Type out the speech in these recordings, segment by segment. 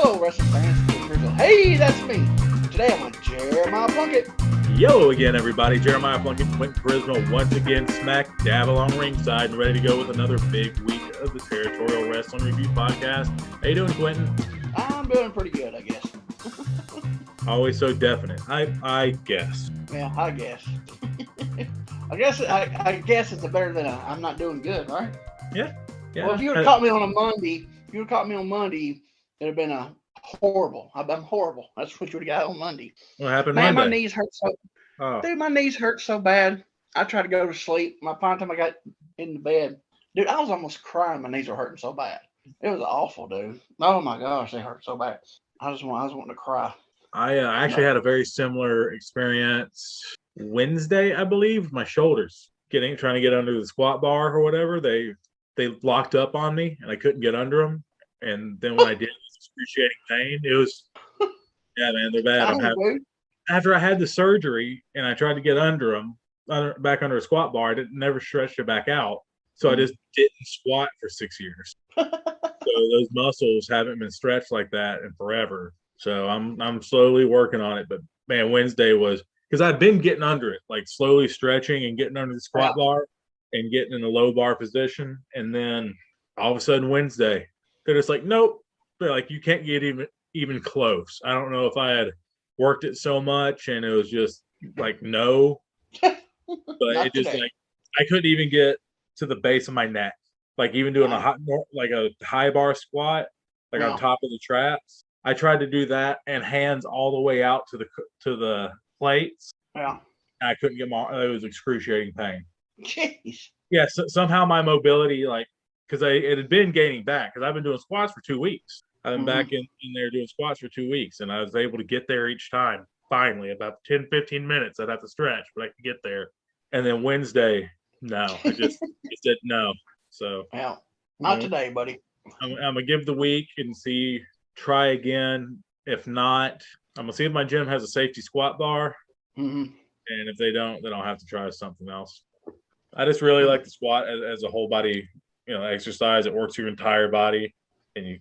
Hello, wrestling fans. Hey, that's me. Today I'm with Jeremiah Plunkett. Yo again, everybody. Jeremiah Plunkett, Quentin Charisma, once again smack dab along ringside and ready to go with another big week of the Territorial Rasslin Review podcast. How you doing, Quentin? I'm doing pretty good, I guess. Always so definite. I guess. Yeah, I guess. I guess it's better than I'm not doing good, right? Yeah. Well, if you would have caught me on a Monday, it'd have been a horrible. I'm horrible. That's what you would have got on Monday. What happened Man, Monday? my knees hurt so. Oh. Dude, my knees hurt so bad. I tried to go to sleep. By the time I got in the bed, dude, I was almost crying. My knees were hurting so bad. It was awful, dude. Oh my gosh, they hurt so bad. I was wanting to cry. I actually had a very similar experience Wednesday, I believe. My shoulders trying to get under the squat bar or whatever. They locked up on me and I couldn't get under them. And then when I did, it was excruciating pain. It was, yeah, man, they're bad. After I had the surgery and I tried to get under them, back under a squat bar, I never stretched it back out. So I just didn't squat for 6 years. So those muscles haven't been stretched like that in forever. So I'm slowly working on it. But man, Wednesday was, because I've been getting under it, like slowly stretching and getting under the squat bar and getting in a low bar position. And then all of a sudden Wednesday, they're just like, nope. They're like, you can't get even close. I don't know if I had worked it so much and it was just like, no. But it just like, I couldn't even get to the base of my neck. Like even doing a high bar squat, like on top of the traps. I tried to do that and hands all the way out to the plates. Yeah. And I couldn't get it was excruciating pain. Jeez. Yeah, so somehow my mobility, like, because it had been gaining back, because I've been doing squats for 2 weeks. I've been back in there doing squats for 2 weeks, and I was able to get there each time. Finally, about 10, 15 minutes, I'd have to stretch, but I could get there. And then Wednesday, no, I just said no. So, yeah, not today, buddy. I'm going to give the week and try again. If not, I'm going to see if my gym has a safety squat bar. And if they don't, then I'll have to try something else. I just really like the squat as a whole body, exercise. It works your entire body, and you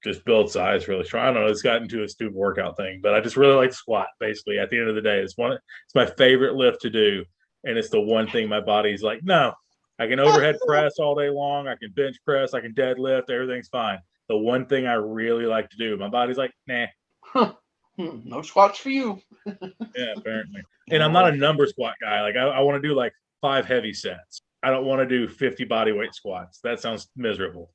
just build size really strong. I don't know. It's gotten to a stupid workout thing, but I just really like the squat. Basically, at the end of the day, it's my favorite lift to do, and it's the one thing my body's like, no, I can overhead press all day long. I can bench press. I can deadlift. Everything's fine. The one thing I really like to do, my body's like, nah. No squats for you. Yeah, apparently. And I'm not a number squat guy. Like I want to do like 5 heavy sets. I don't want to do 50 body weight squats. That sounds miserable.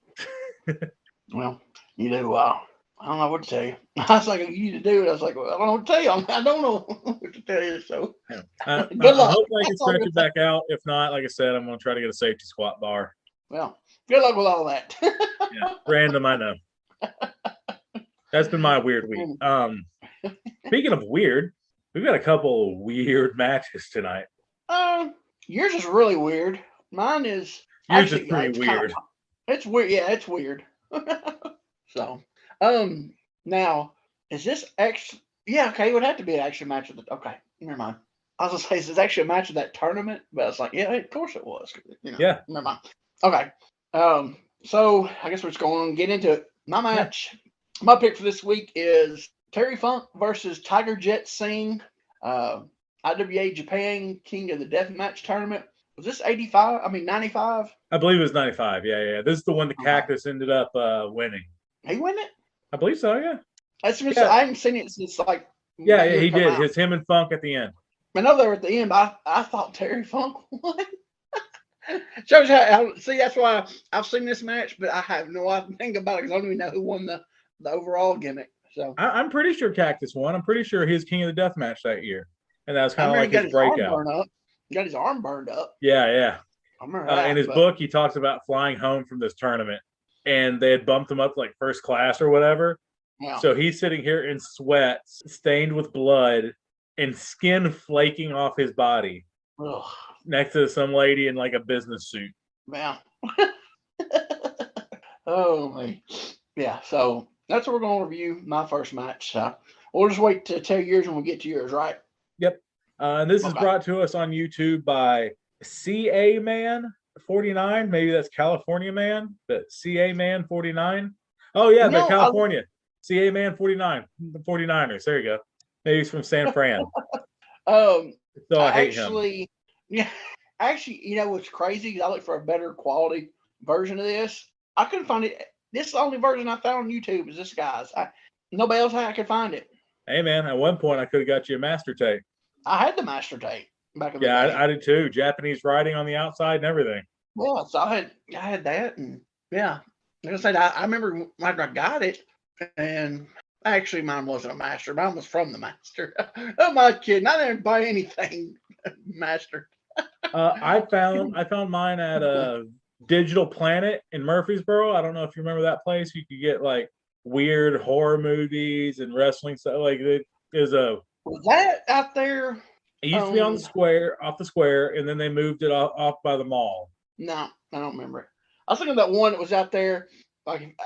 Well, you do. I don't know what to tell you. I was like, you to do it. I was like, well, I don't know what to tell you. I don't know what to tell you. So, good luck. I hope I can stretch it back out. If not, like I said, I'm going to try to get a safety squat bar. Well, good luck with all that. Yeah, random, I know. That's been my weird week. Speaking of weird, we've got a couple of weird matches tonight. Yours is really weird. Mine is pretty weird. It's weird. Yeah, it's weird. So, now is this actually? Yeah, okay. It would have to be an actual match of the. Okay, never mind. I was gonna say, is this actually a match of that tournament? But I was like, yeah, of course it was. Yeah. Never mind. Okay. So I guess we're just going to get into it. My match. Yeah. My pick for this week is Terry Funk versus Tiger Jet Singh, IWA Japan King of the Deathmatch Tournament. Was this 95? I believe it was 95. Yeah. This is the one the Cactus ended up winning. He won it? I believe so, yeah. I haven't seen it since like. Yeah, he did. It's him and Funk at the end. I know they were at the end, but I thought Terry Funk won. Shows how, see, that's why I've seen this match, but I have no idea about it because I don't even know who won the overall gimmick. So I'm pretty sure Cactus won. I'm pretty sure he was King of the Deathmatch that year. And that was kind of like his breakout. He got his arm burned up. Yeah. I remember that, in his book, he talks about flying home from this tournament, and they had bumped him up to like first class or whatever. Yeah. So he's sitting here in sweats, stained with blood, and skin flaking off his body. Ugh. Next to some lady in like a business suit. Yeah. Oh, man. Yeah, so that's what we're going to review my first match. So we'll just wait to tell yours when we get to yours, right? Yep. And this is brought to us on YouTube by CA Man 49. Maybe that's California Man, but CA Man 49. Oh yeah, the No, California CA Man 49, the 49ers. There you go. Maybe he's from San Fran. So I hate him. Yeah, actually, you know what's crazy? I looked for a better quality version of this. I couldn't find it. This is the only version I found on YouTube. Is this guy's? Nobody else I could find it. Hey man, at one point I could have got you a master tape. I had the master tape back in the Yeah, day. I did too. Japanese writing on the outside and everything. Yeah, so I had that, and yeah, like I said, I remember when I got it, and actually mine wasn't a master. Mine was from the master. Oh my kidding! I didn't buy anything master. I found mine at a Digital Planet in Murfreesboro. I don't know if you remember that place. You could get like weird horror movies and wrestling stuff. Like it is a. Was that out there? It used to be on the square, off the square, and then they moved it off by the mall. No, I don't remember it. I was thinking of that one that was out there. Like,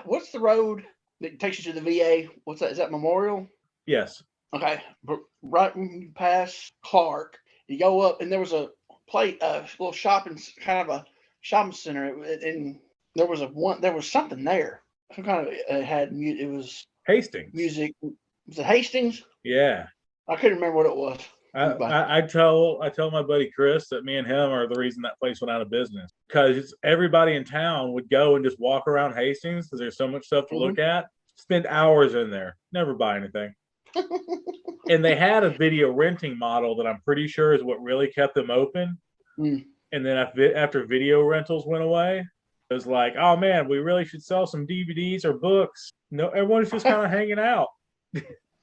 what's the road that takes you to the VA? What's that? Is that Memorial? Yes. Okay, but right when you pass Clark, you go up, and there was a little shopping, kind of a shopping center, and there was something there. Some kind of it was Hastings music. Was it Hastings? Yeah. I couldn't remember what it was. I tell my buddy Chris that me and him are the reason that place went out of business, because everybody in town would go and just walk around Hastings because there's so much stuff to look at. Spend hours in there, never buy anything. And they had a video renting model that I'm pretty sure is what really kept them open. And then after video rentals went away, it was like, oh man, we really should sell some DVDs or books. No, everyone's just kind of hanging out.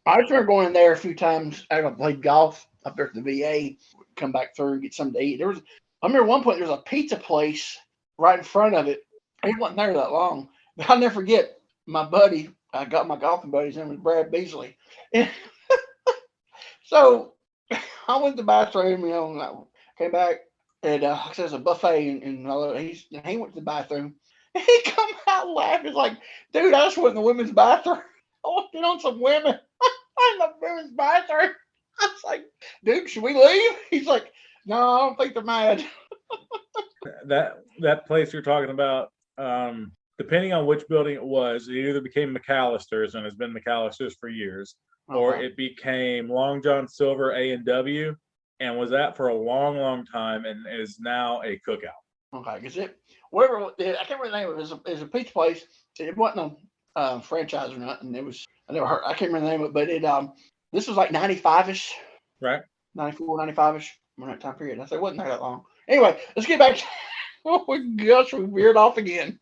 I just remember going in there a few times after I played golf up there at the VA, come back through and get something to eat. I remember one point there was a pizza place right in front of it. He wasn't there that long. But I'll never forget my buddy. I got my golfing buddy's name was Brad Beasley. And so I went to the bathroom, came back, and there's a buffet, and he went to the bathroom. And he come out laughing. He's like, dude, I just went in the women's bathroom. I walked in on some women in the women's bathroom. I was like, dude, should we leave? He's like, no, I don't think they're mad. That place you're talking about, depending on which building it was, it either became McAllister's and has been McAllister's for years, or it became Long John Silver A&W and was that for a long, long time and is now a cookout. Okay, because I can't remember the name of it. It was a pizza place. It wasn't a franchise or nothing. I never heard. I can't remember the name of it, but this was like 95ish, right? 94, 95ish. That time period. I said it wasn't there that long. Anyway, let's get back. Gosh, we veered off again.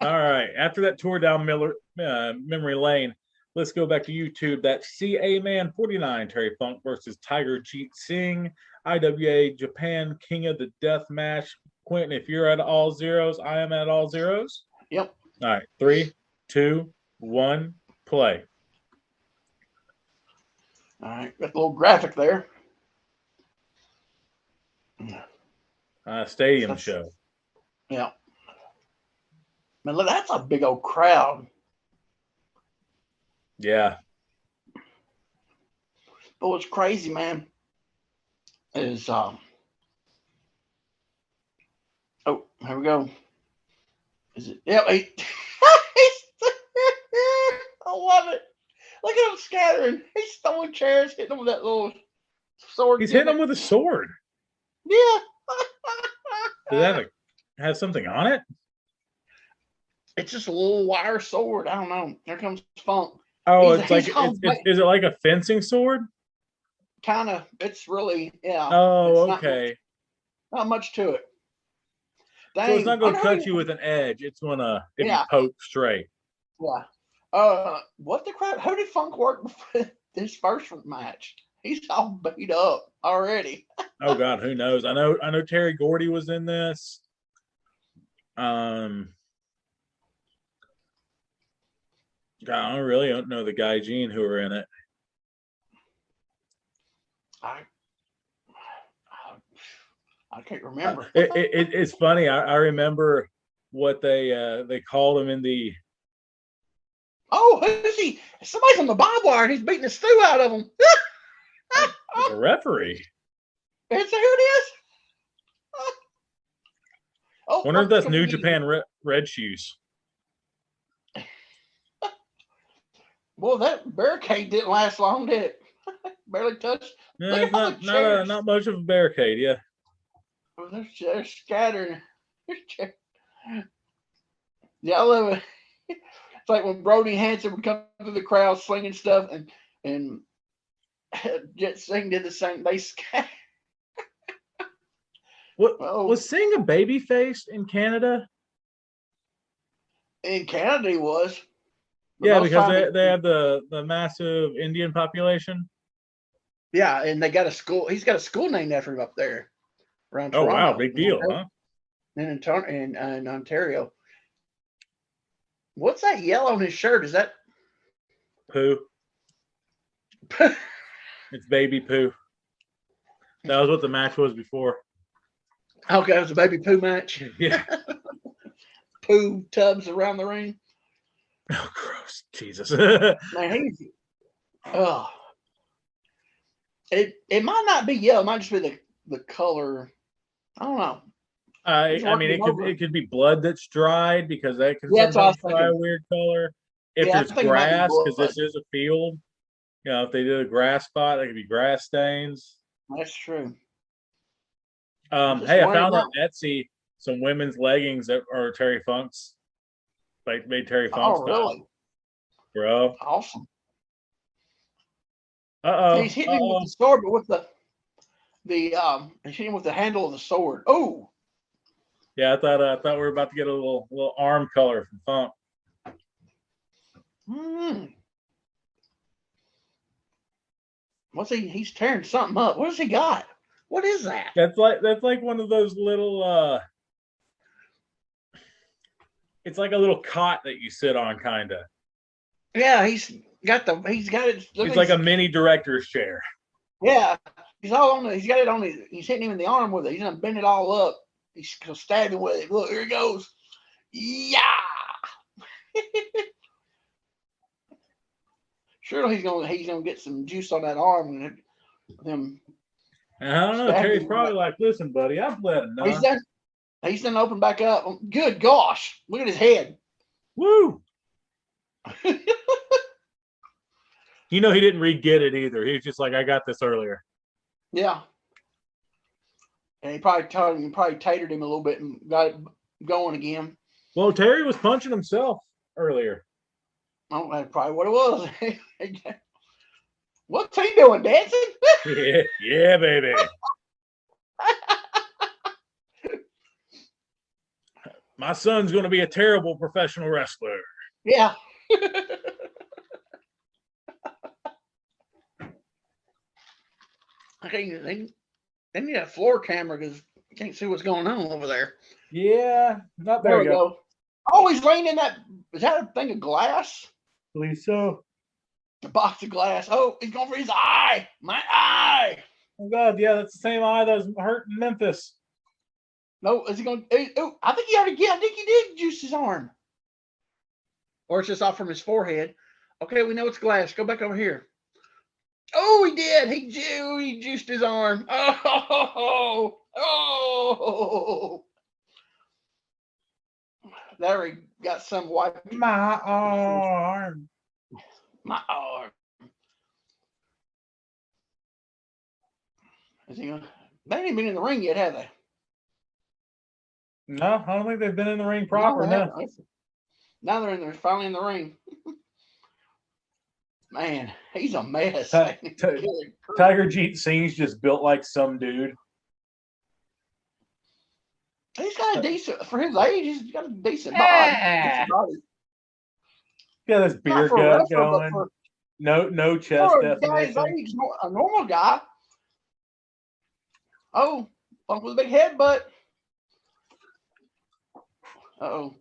All right. After that tour down memory lane, let's go back to YouTube. That's CA Man 49 Terry Funk versus Tiger Jeet Singh, IWA Japan King of the Death Match. Quentin, if you're at all zeros, I am at all zeros. Yep. All right. 3, 2, 1, play. All right. Got the little graphic there. Stadium show. Yeah. Man, look, that's a big old crowd. Yeah. But what's crazy, man, is oh, here we go. Is it? Yeah. I love it. Look at him scattering. He's throwing chairs, hitting them with that little sword. He's hitting them with a sword. Yeah. Does that have something on it? It's just a little wire sword. I don't know. Here comes Funk. Oh, is it like a fencing sword? Kind of. It's really, yeah. Oh, okay. Not much to it. So it's not going to cut you with an edge. It's going to be poke straight. Yeah. What the crap? How did Funk work before this first match? He's all beat up already. Oh God, who knows? I know Terry Gordy was in this. God, I really don't know the guy Gene who were in it. I can't remember. It's funny. I remember what they called him in the. Oh, who's he? Somebody's on the barbed wire and he's beating the stew out of him. The referee. Is that who it is? Wonder if that's New Japan Red Shoes. Well, that barricade didn't last long, did it? Barely touched. Yeah, Look it's at all the not chairs. not much of a barricade. Yeah. Oh, they're scattering. Yeah, I love it. It's like when Brody Hansen would come through the crowd slinging stuff, and Jet Singh did the same. They scattered. What Oh, was seeing a baby face in Canada? in Canada he was. But Yeah, most because time, they have the massive Indian population. yeah, and they got a school. He's got a school named after him up there around Oh wow, Toronto, big deal, huh? in Ontario. What's that yellow on his shirt? Is that Poo. It's baby poo. That was what the match was before. okay? It was a baby poo match. Yeah. Poo tubs around the ring. Oh, gross. Jesus. Man, he's oh, it might not be yellow. It might just be the color. I don't know. I mean, it could be blood that's dried because that can Yeah, that's what I was sometimes dry a thinking. weird color. If Yeah, I there's think it might be grass, because blood. this is a field, if they did a grass spot, that could be grass stains. That's true. Hey, I found on Etsy some women's leggings that are Terry Funk's, like made Terry Funk Oh, style, really? bro. Awesome. Uh He's hitting him with the sword, but with he's hitting him with the handle of the sword. Oh, yeah, I thought we were about to get a little arm color from Funk. What's he? He's tearing something up. What has he got? What is that? That's like one of those little. It's like a little cot that you sit on, kind of. Yeah, he's got it. It's like a mini director's chair. Yeah, he's all on. He's got it on. He's hitting him in the arm with it. He's gonna bend it all up. He's gonna stab him with it. Look, here he goes. Yeah. Surely he's gonna get some juice on that arm and him. I don't know. Terry's probably like, listen, buddy, I've bled enough. He's done open back up. Good gosh, look at his head. Woo. He didn't re-get it either. He was just like, I got this earlier. Yeah. And he probably tatered him a little bit and got it going again. Well, Terry was punching himself earlier. Oh, that's probably what it was. What's he doing, dancing? yeah, baby. My son's going to be a terrible professional wrestler. Yeah. They need a floor camera because you can't see what's going on over there. Yeah, not there we go. Oh, he's laying in that. Is that a thing of glass? I believe so. A box of glass. Oh, he's going for his eye. My eye. Oh God, yeah, that's the same eye that was hurt in Memphis. No, is he going? Oh, I think I think he did juice his arm, or it's just off from his forehead. Okay, we know it's glass. Go back over here. Oh, he did. He juiced his arm. Oh. There he got some white. My arm. My arm. Is he gonna? They ain't been in the ring yet, have they? No, I don't think they've been in the ring proper. No. Now they're finally in the ring. Man, he's a mess. Tiger Jeet Singh's just built like some dude. He's got a decent, for his age, he's got a decent body. Yeah, this beer gut going. No chest definition. A normal guy. Oh, bump with a big headbutt. Uh-oh.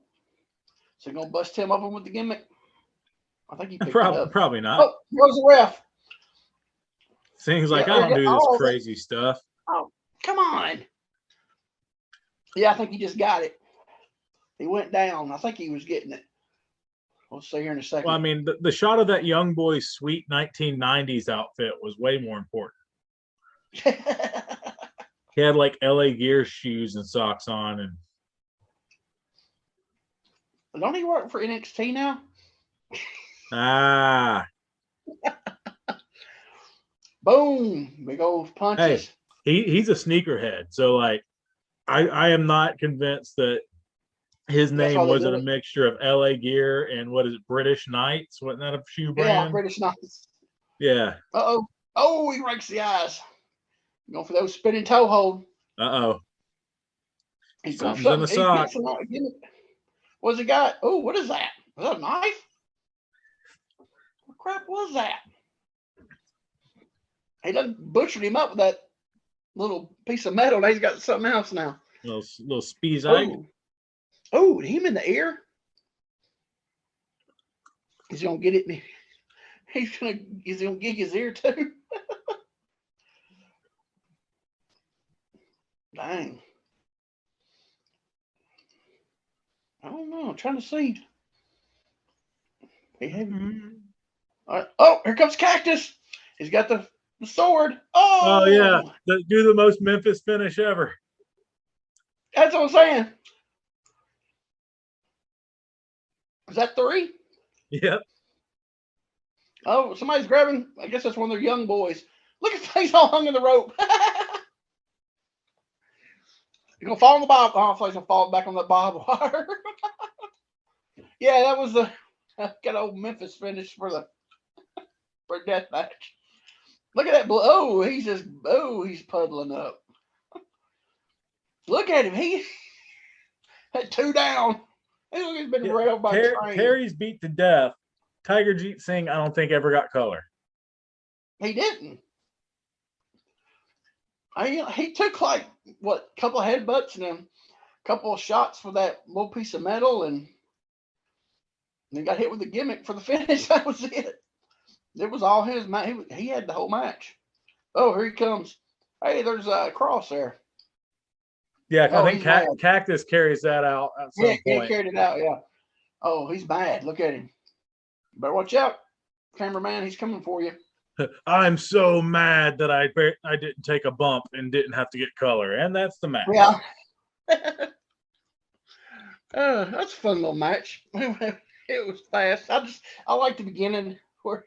So gonna bust him open with the gimmick? I think he picked it up. Probably not. Oh, here's the ref. Seems like I don't do this crazy stuff. Oh, come on. Yeah, I think he just got it. He went down. I think he was getting it. We'll see here in a second. Well, I mean, the shot of that young boy's sweet 1990s outfit was way more important. He had like LA Gear shoes and socks on, and don't he work for NXT now? Ah, Boom, big old punches. hey, he's a sneakerhead. So like, I am not convinced that his That's name why they wasn't did a it. mixture of LA Gear and what is it, British Knights? Wasn't that a shoe Yeah, brand? British Knights. Yeah. Oh, he rakes the eyes. Going for those spinning toe hold. Uh-oh. He's going for Something's in the something. He's getting sock. some. What's he got? Oh, what is that? Is that a knife? What crap was that? He done butchered him up with that little piece of metal. Now he's got something else now. Little speezike. Oh, him in the ear. He's gonna get it. He's gonna gig his ear too. Dang. I don't know. I'm trying to see. All right. Oh, here comes Cactus. He's got the sword. Oh yeah. Oh, Do the most Memphis finish ever. that's what I'm saying. Is that 3? Yep. Oh, somebody's grabbing. I guess that's one of their young boys. Look at he's all hung in the rope. You're gonna fall on the bob. Oh, he's gonna fall back on the barbed wire. Yeah, that was the got old Memphis finish for death match. Look at that blood. He's puddling up. Look at him. He had 2 down. He's been railed by a train. Terry's beat to death. Tiger Jeet Singh, I don't think ever got color. He didn't. He took like a couple of headbutts and a couple of shots with that little piece of metal, and then got hit with the gimmick for the finish. That was it. It was all his. He had the whole match. Oh, here he comes. Hey, there's a cross there. Yeah, I think Cactus carries that out at some point. He carried it out. Yeah. Oh, he's mad. Look at him. Better watch out, cameraman. He's coming for you. I'm so mad that I didn't take a bump and didn't have to get color, and that's the match. Yeah. That's a fun little match. It was fast. I like the beginning where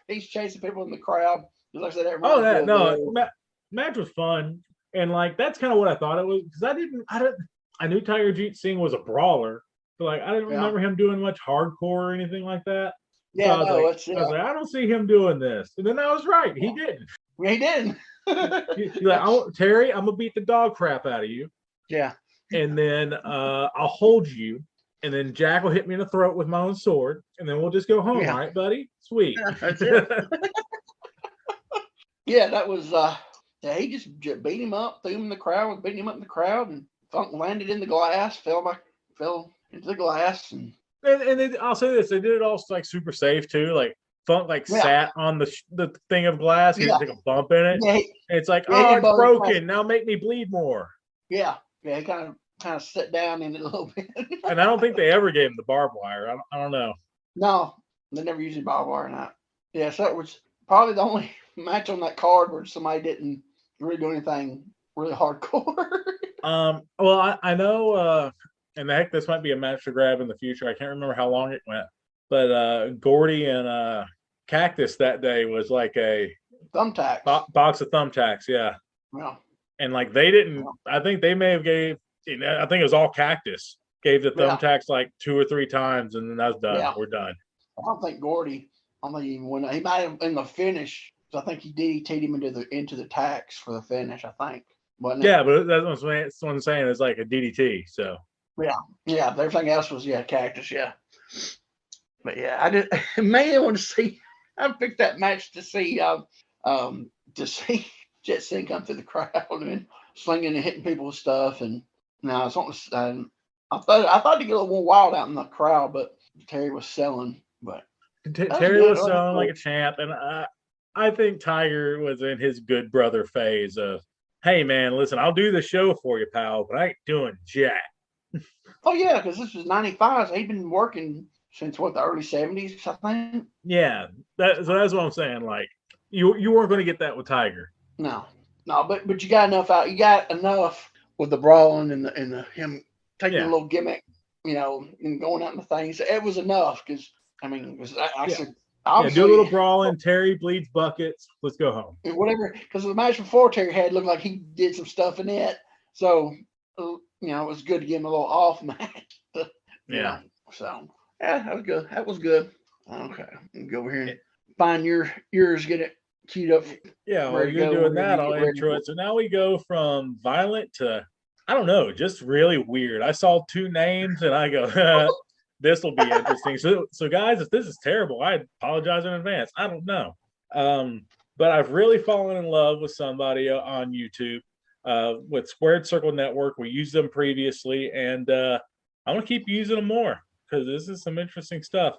he's chasing people in the crowd. Like I said, match was fun, and like that's kind of what I thought it was, because I knew Tiger Jeet Singh was a brawler, but like I didn't remember him doing much hardcore or anything like that. Yeah, so I was like, I don't see him doing this, and then I was right. He didn't. He didn't. He's like, Terry, I'm gonna beat the dog crap out of you. Yeah. And then I'll hold you, and then Jack will hit me in the throat with my own sword, and then we'll just go home, right, buddy? Sweet. Yeah, that's it. Yeah, that was. He just beat him up, threw him in the crowd, was beating him up in the crowd, and Funk landed in the glass, fell into the glass, and I'll say this: they did it all like super safe too. Like Funk sat on the thing of glass, he didn't take a bump in it. Yeah, it's like, it's broken. Now make me bleed more. Yeah, he kind of sat down in it a little bit. And I don't think they ever gave him the barbed wire. I don't know. No, they never used barbed wire. Not. Yeah, so that was probably the only match on that card where somebody didn't really do anything really hardcore. Well, I know, and heck, this might be a match to grab in the future. I can't remember how long it went, but Gordy and Cactus that day was like a thumbtacks, box of thumbtacks. Yeah. And like they didn't. I think they may have gave. I think it was all Cactus gave the thumbtacks like 2 or 3 times, and then that's done. Yeah. We're done. I don't think Gordy. I don't think he even went. He might have in the finish. So I think he DDT'd him into the tacks for the finish. I think. Wasn't it? Yeah, but that's what I'm saying. It's like a DDT. So. Yeah. Everything else was Cactus. Yeah. But yeah, I did. Mainly want to see. I picked that match to see Jet Singh come through the crowd and slinging and hitting people with stuff. And now I thought to get a little more wild out in the crowd, but Terry was selling. But Terry was selling like a champ, and I think Tiger was in his good brother phase of, hey man, listen, I'll do the show for you, pal, but I ain't doing jack. Oh yeah, because this was '95. So he'd been working since the early '70s, I think. Yeah, so that's what I'm saying. Like you weren't going to get that with Tiger. No, but you got enough out. You got enough with the brawling and the him taking a little gimmick, and going out in the things. It was enough because I mean, it was, Yeah. said, Yeah, do a little brawling. Terry bleeds buckets. Let's go home. Whatever, because the match before Terry had looked like he did some stuff in it. So, it was good to give him a little off match. Yeah. So, yeah, that was good. That was good. Okay. Go over here and find yours, get it queued up. Yeah, while you're doing that, I'll intro it. So now we go from violent to, I don't know, just really weird. I saw two names and I go, this will be interesting. So guys, if this is terrible, I apologize in advance. I don't know. But I've really fallen in love with somebody on YouTube with Squared Circle Network. We used them previously, and I'm going to keep using them more because this is some interesting stuff.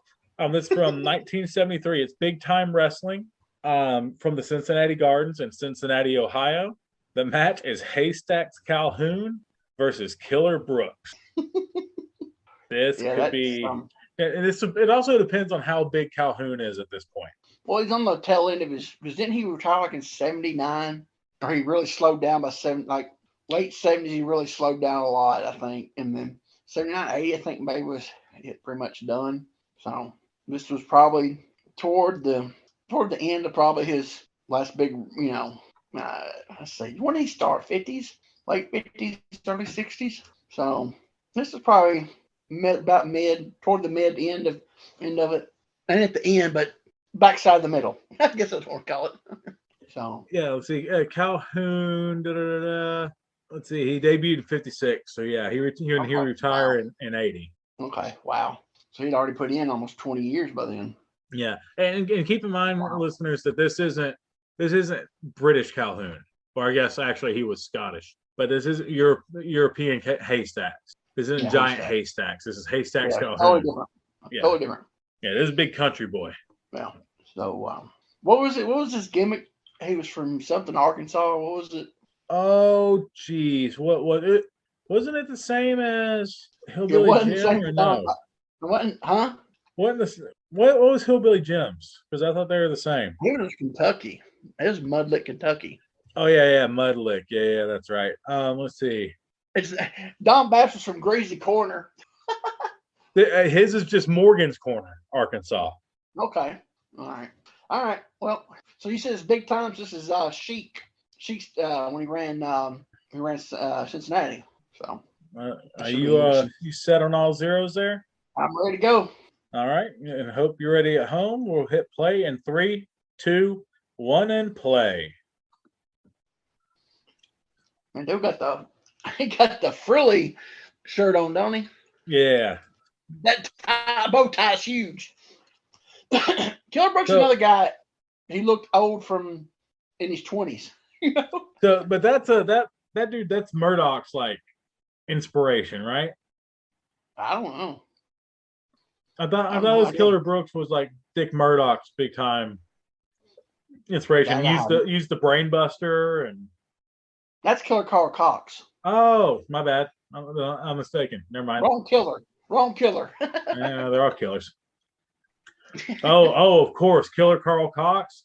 This is from 1973. It's Big Time Wrestling from the Cincinnati Gardens in Cincinnati, Ohio. The match is Haystacks Calhoun versus Killer Brooks. This could be, and it also depends on how big Calhoun is at this point. Well, he's on the tail end of his, because didn't he retire like in 79? Or he really slowed down by late 70s, he really slowed down a lot, I think. And then 79, 80, I think maybe was pretty much done. So this was probably toward the end of probably his last big, let's see, when did he start? 50s? Late 50s, early 60s? So this is probably toward the mid end of it. And at the end, but backside of the middle. I guess that's what we call it. So yeah, let's see. Calhoun, let's see, he debuted in 56. So yeah, he retired in 80. Okay, wow. So he'd already put in almost 20 years by then. Yeah, and keep in mind, listeners, that this isn't British Calhoun, or I guess actually he was Scottish, but this is European Haystacks. This isn't Giant Haystacks. This is Haystacks Calhoun. Totally different. Yeah. Totally different. Yeah, this is a big country boy. Yeah. So what was it? What was his gimmick? He was from something Arkansas. What was it? Oh, geez. What wasn't it the same as Hillbilly Jim or no? It wasn't, huh? What was Hillbilly Jim's? Because I thought they were the same. He was Kentucky. It was Mudlick, Kentucky. Oh yeah, Mudlick. Yeah, that's right. Let's see. It's Don Baptist from Greasy Corner. His is just Morgan's Corner, Arkansas. Okay. All right. Well, so you said it's Big Times. This is Sheik. Sheik's when he ran Cincinnati. So you set on all zeros there? I'm ready to go. All right. And hope you're ready at home. We'll hit play in 3, 2, 1, and play. And he got the frilly shirt on, don't he? Yeah. That bow tie's huge. Killer Brooks is another guy. He looked old in his 20s. So, but that's that dude. That's Murdoch's like inspiration, right? I don't know. I thought it was Killer Brooks was like Dick Murdoch's big time inspiration. Use the Brain Buster and. That's Killer Carl Cox. Oh, my bad. I'm mistaken. Never mind. Wrong killer. Yeah, they're all killers. Oh, of course, Killer Carl Cox.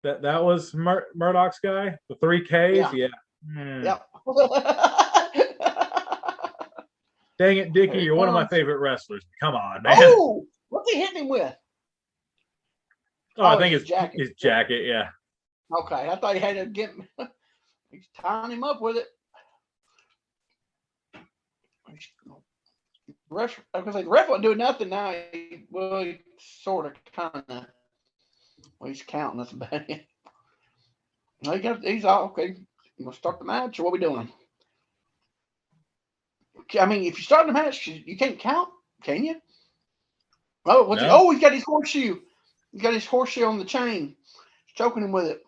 That was Murdoch's guy. The 3 Ks. Yeah. Yep. Dang it, Dickie! You're one of my favorite wrestlers. Come on, man. Oh, what's he hitting him with? Oh, I think his jacket. Yeah. Okay, I thought he had to get. He's tying him up with it. Ref, I was like, the ref wasn't doing nothing now. He sort of kind of. Well, he's counting. That's about it. He's all okay. You gonna start the match, or what we doing? I mean, if you start the match, you can't count, can you? Oh, no. He's got his horseshoe. He's got his horseshoe on the chain. He's choking him with it.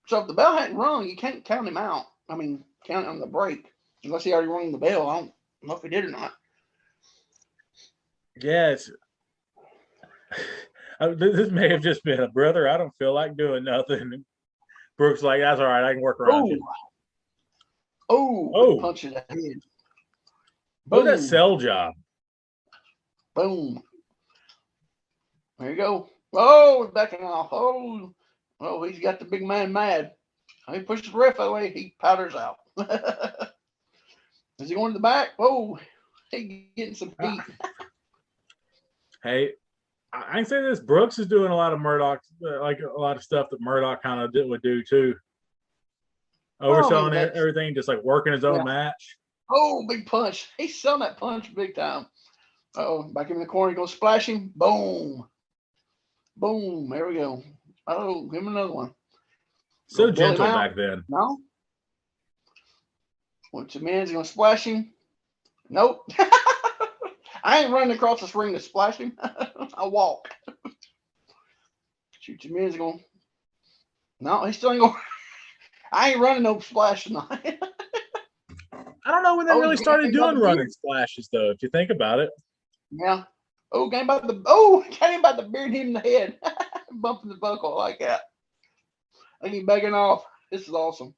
So if the bell hadn't rung, you can't count him out. I mean, count on the break. Unless he already rung the bell. I don't know if he did or not. Yes. This may have just been a brother. I don't feel like doing nothing. Brooks like, that's all right. I can work around you. Oh. Punch in the head. Look at that cell job. Boom. There you go. Oh, he's backing off. Oh, he's got the big man mad. He pushes the ref away. He powders out. Is he going to the back? Oh, he getting some heat. Hey, I can say this: Brooks is doing a lot of Murdoch, like a lot of stuff that Murdoch kind of would do too. Well, I Overselling mean, that's everything, just like working his own yeah. match. Oh, big punch. He's selling that punch big time. Oh, back in the corner, he goes splash him. Boom. Boom. There we go. Oh, give him another one. So Bail him gentle out. back then. No. Once a man's going to splash him. Nope. I ain't running across the ring to splash him. I walk. Shoot, your man's going. No, he still ain't going. I ain't running no splash tonight. I don't know when they really started doing running splashes, though. If you think about it. Yeah. Oh, came by the beard him in the head, bumping the buckle like that. I keep begging off. This is awesome.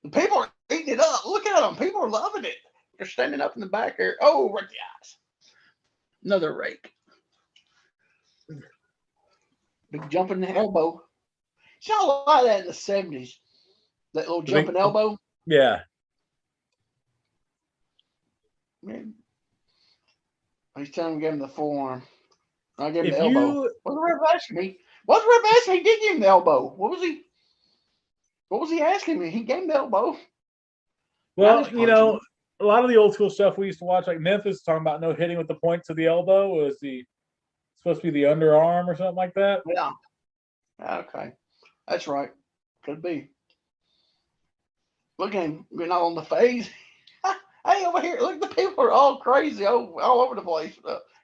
The people are eating it up. Look at them. People are loving it. They're standing up in the back there. Oh, right the eyes. Another rake. Big jumping elbow. You saw a lot of that in the 70s. That little jumping elbow. Yeah. Man. He's telling him to give him the forearm. I give him the elbow. What's the ref asking me? What's the ref asking me? He did give him the elbow. What was he asking me? He gave him the elbow. Well, you know, a lot of the old school stuff we used to watch, like Memphis talking about no hitting with the points of the elbow, was supposed to be the underarm or something like that. Yeah. Okay. That's right. Could be. Look at him getting all on the face. Hey, over here. Look, the people are all crazy all over the place.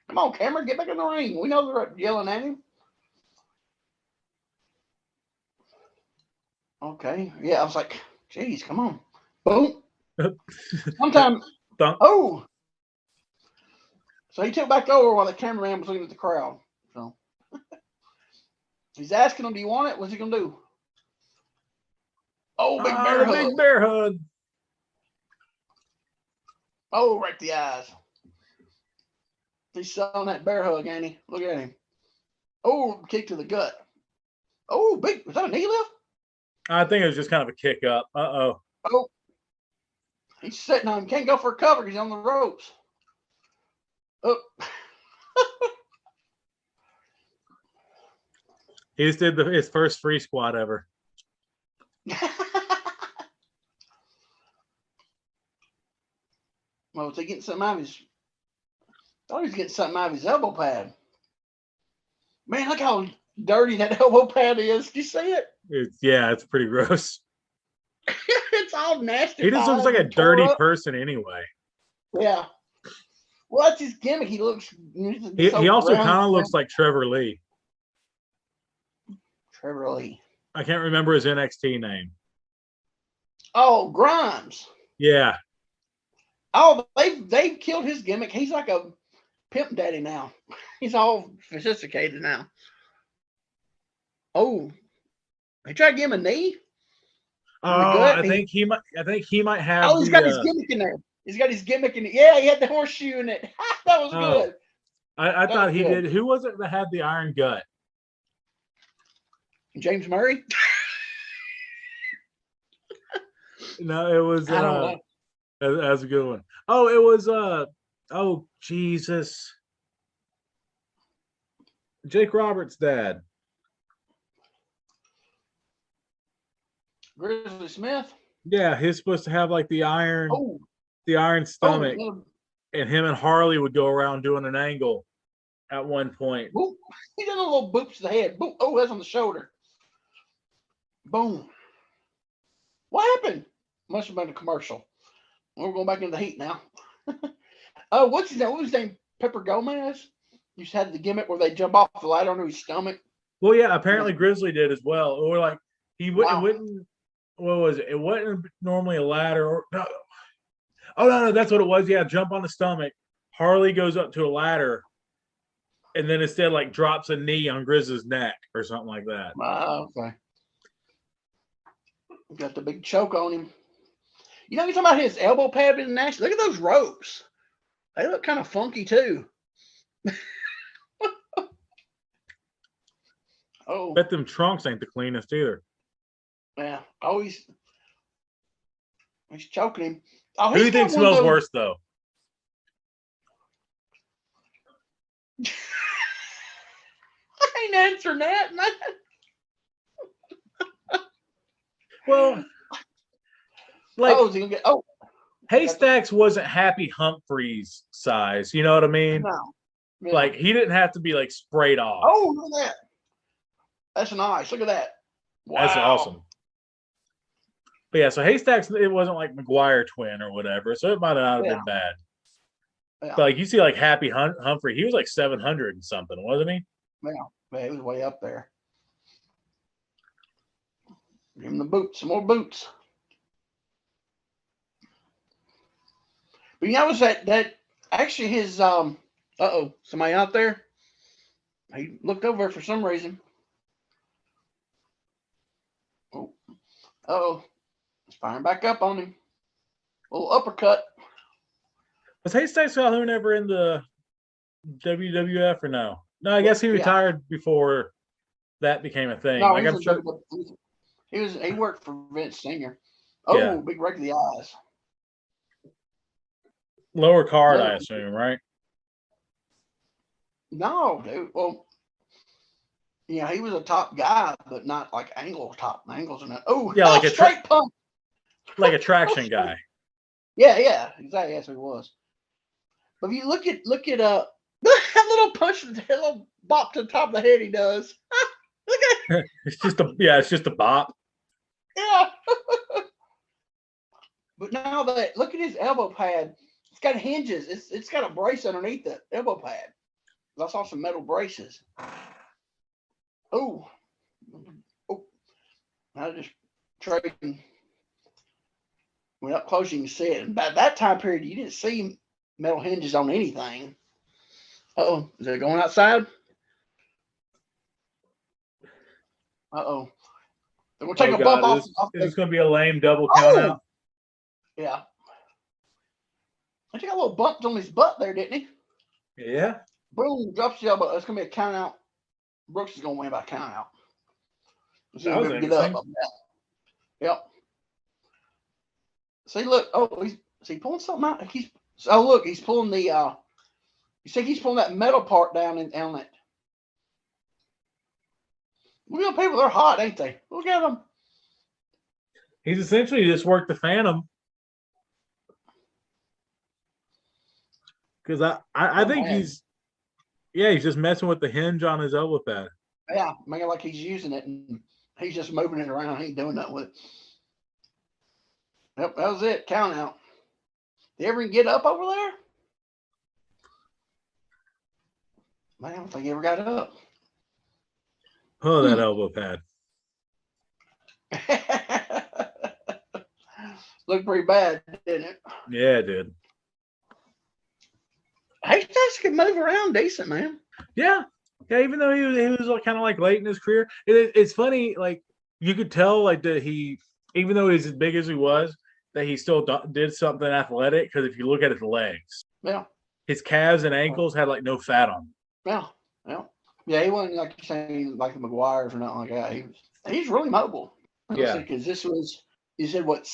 Come on, Cameron, get back in the ring. We know they're yelling at him. Okay. Yeah, I was like, geez, come on. Boom. Sometimes. Oh. So he took back over while the cameraman was looking at the crowd. So he's asking him, do you want it? What's he going to do? Oh, big bear hug. Big bear hug. Oh, right the eyes. He's selling that bear hug, ain't he? Look at him. Oh, kick to the gut. Oh, big. Was that a knee lift? I think it was just kind of a kick up. Oh. He's sitting on him. Can't go for a cover because he's on the ropes. Oh. He just did his first free squat ever. Well, was he getting something out of his? I thought he was getting something out of his elbow pad. Man, look how dirty that elbow pad is. Do you see it? It's pretty gross. It's all nasty. He just looks like a dirty person anyway. Yeah. Well, that's his gimmick. He looks. He also kind of looks like Trevor Lee. Trevor Lee. I can't remember his NXT name. Oh, Grimes. Yeah. Oh, they've killed his gimmick. He's like a pimp daddy now. He's all sophisticated now. Oh, they tried to give him a knee. I think he might have. Oh, he's got his gimmick in there. He's got his gimmick in it. Yeah, he had the horseshoe in it. That was good. I thought he did. Who was it that had the iron gut? James Murray. No, it was. I don't know. That's a good one. Oh, it was. Oh, Jesus. Jake Roberts' dad. Grizzly Smith. Yeah, he's supposed to have like the iron stomach, and him and Harley would go around doing an angle at one point. Boop. He did a little boops to the head. Boop. Oh, that's on the shoulder. Boom. What happened? Must have been a commercial. We're going back into the heat now. Oh, what's his name? What was his name? Pepper Gomez? You just had the gimmick where they jump off the ladder onto his stomach. Well, yeah, apparently Grizzly did as well. Or like he wouldn't. What was it? It wasn't normally a ladder. Or no. Oh no, that's what it was. Yeah, jump on the stomach. Harley goes up to a ladder, and then instead like drops a knee on Grizzly's neck or something like that. Okay. Got the big choke on him. You know, you're talking about his elbow pad in the national. Look at those ropes. They look kind of funky too. Oh. Bet them trunks ain't the cleanest either. Yeah. Oh, he's choking him. Oh, who do you think smells worse though? answering that, man. Well, like, is he gonna get? Haystacks wasn't Happy Humphrey's size. You know what I mean? No. Yeah. Like, he didn't have to be like sprayed off. Oh, look at that. That's nice. Look at that. Wow. That's awesome. But yeah, so Haystacks, it wasn't like McGuire twin or whatever, so it might not have been bad. Yeah. But like you see, like Happy Humphrey, he was like 700 and something, wasn't he? Yeah, he was way up there. Give him the boots, some more boots. But you notice that actually his somebody out there. He looked over for some reason. Oh, it's firing back up on him. Little uppercut. Was Haystacks Calhoun ever in the WWF or no? No, I guess he retired before that became a thing. No, like I'm sure he worked for Vince Senior. Oh, yeah. Big right to the eyes. Lower card, I assume, right? No, dude. Well, yeah, he was a top guy, but not like top angles and that. Oh, yeah, like a straight punch. Like a traction guy. Yeah, exactly. That's what he was. But if you look at that little punch, that little bop to the top of the head he does. Look at it's just a bop. Yeah. But now look at his elbow pad. It's got hinges. It's got a brace underneath the elbow pad. I saw some metal braces. Oh. I just trading. Went up close, you can see it. And by that time period, you didn't see metal hinges on anything. Uh-oh. Is it going outside? Uh-oh. We'll take a bump off. This is going to be a lame double count out. Yeah. I think got a little bump on his butt there, didn't he? Yeah. Boom, drops the elbow. It's going to be a count out. Brooks is going to win by count out. Let's see if we can get up. Yep. See, look. Oh, is he pulling something out? Look, he's pulling the, you see he's pulling that metal part down on it. Look at people, they're hot, ain't they? Look at them. He's essentially just worked the Phantom. Because I think he's just messing with the hinge on his elbow pad. Yeah, making like he's using it and he's just moving it around. He ain't doing nothing with it. Yep, that was it. Count out. Did you ever get up over there? Man, I don't think he ever got up. Oh, that elbow pad. Looked pretty bad, didn't it? Yeah, it did. Haystacks can move around decent, man. Yeah. Yeah, even though he was kind of like late in his career. It's funny, like, you could tell, like, that even though he's as big as he was, that he still did something athletic, because if you look at his legs. Yeah. His calves and ankles had, like, no fat on them. Yeah. Yeah, he wasn't, like you say, like the McGuires or nothing like that. He's really mobile. Yeah. Because this was, you said, what,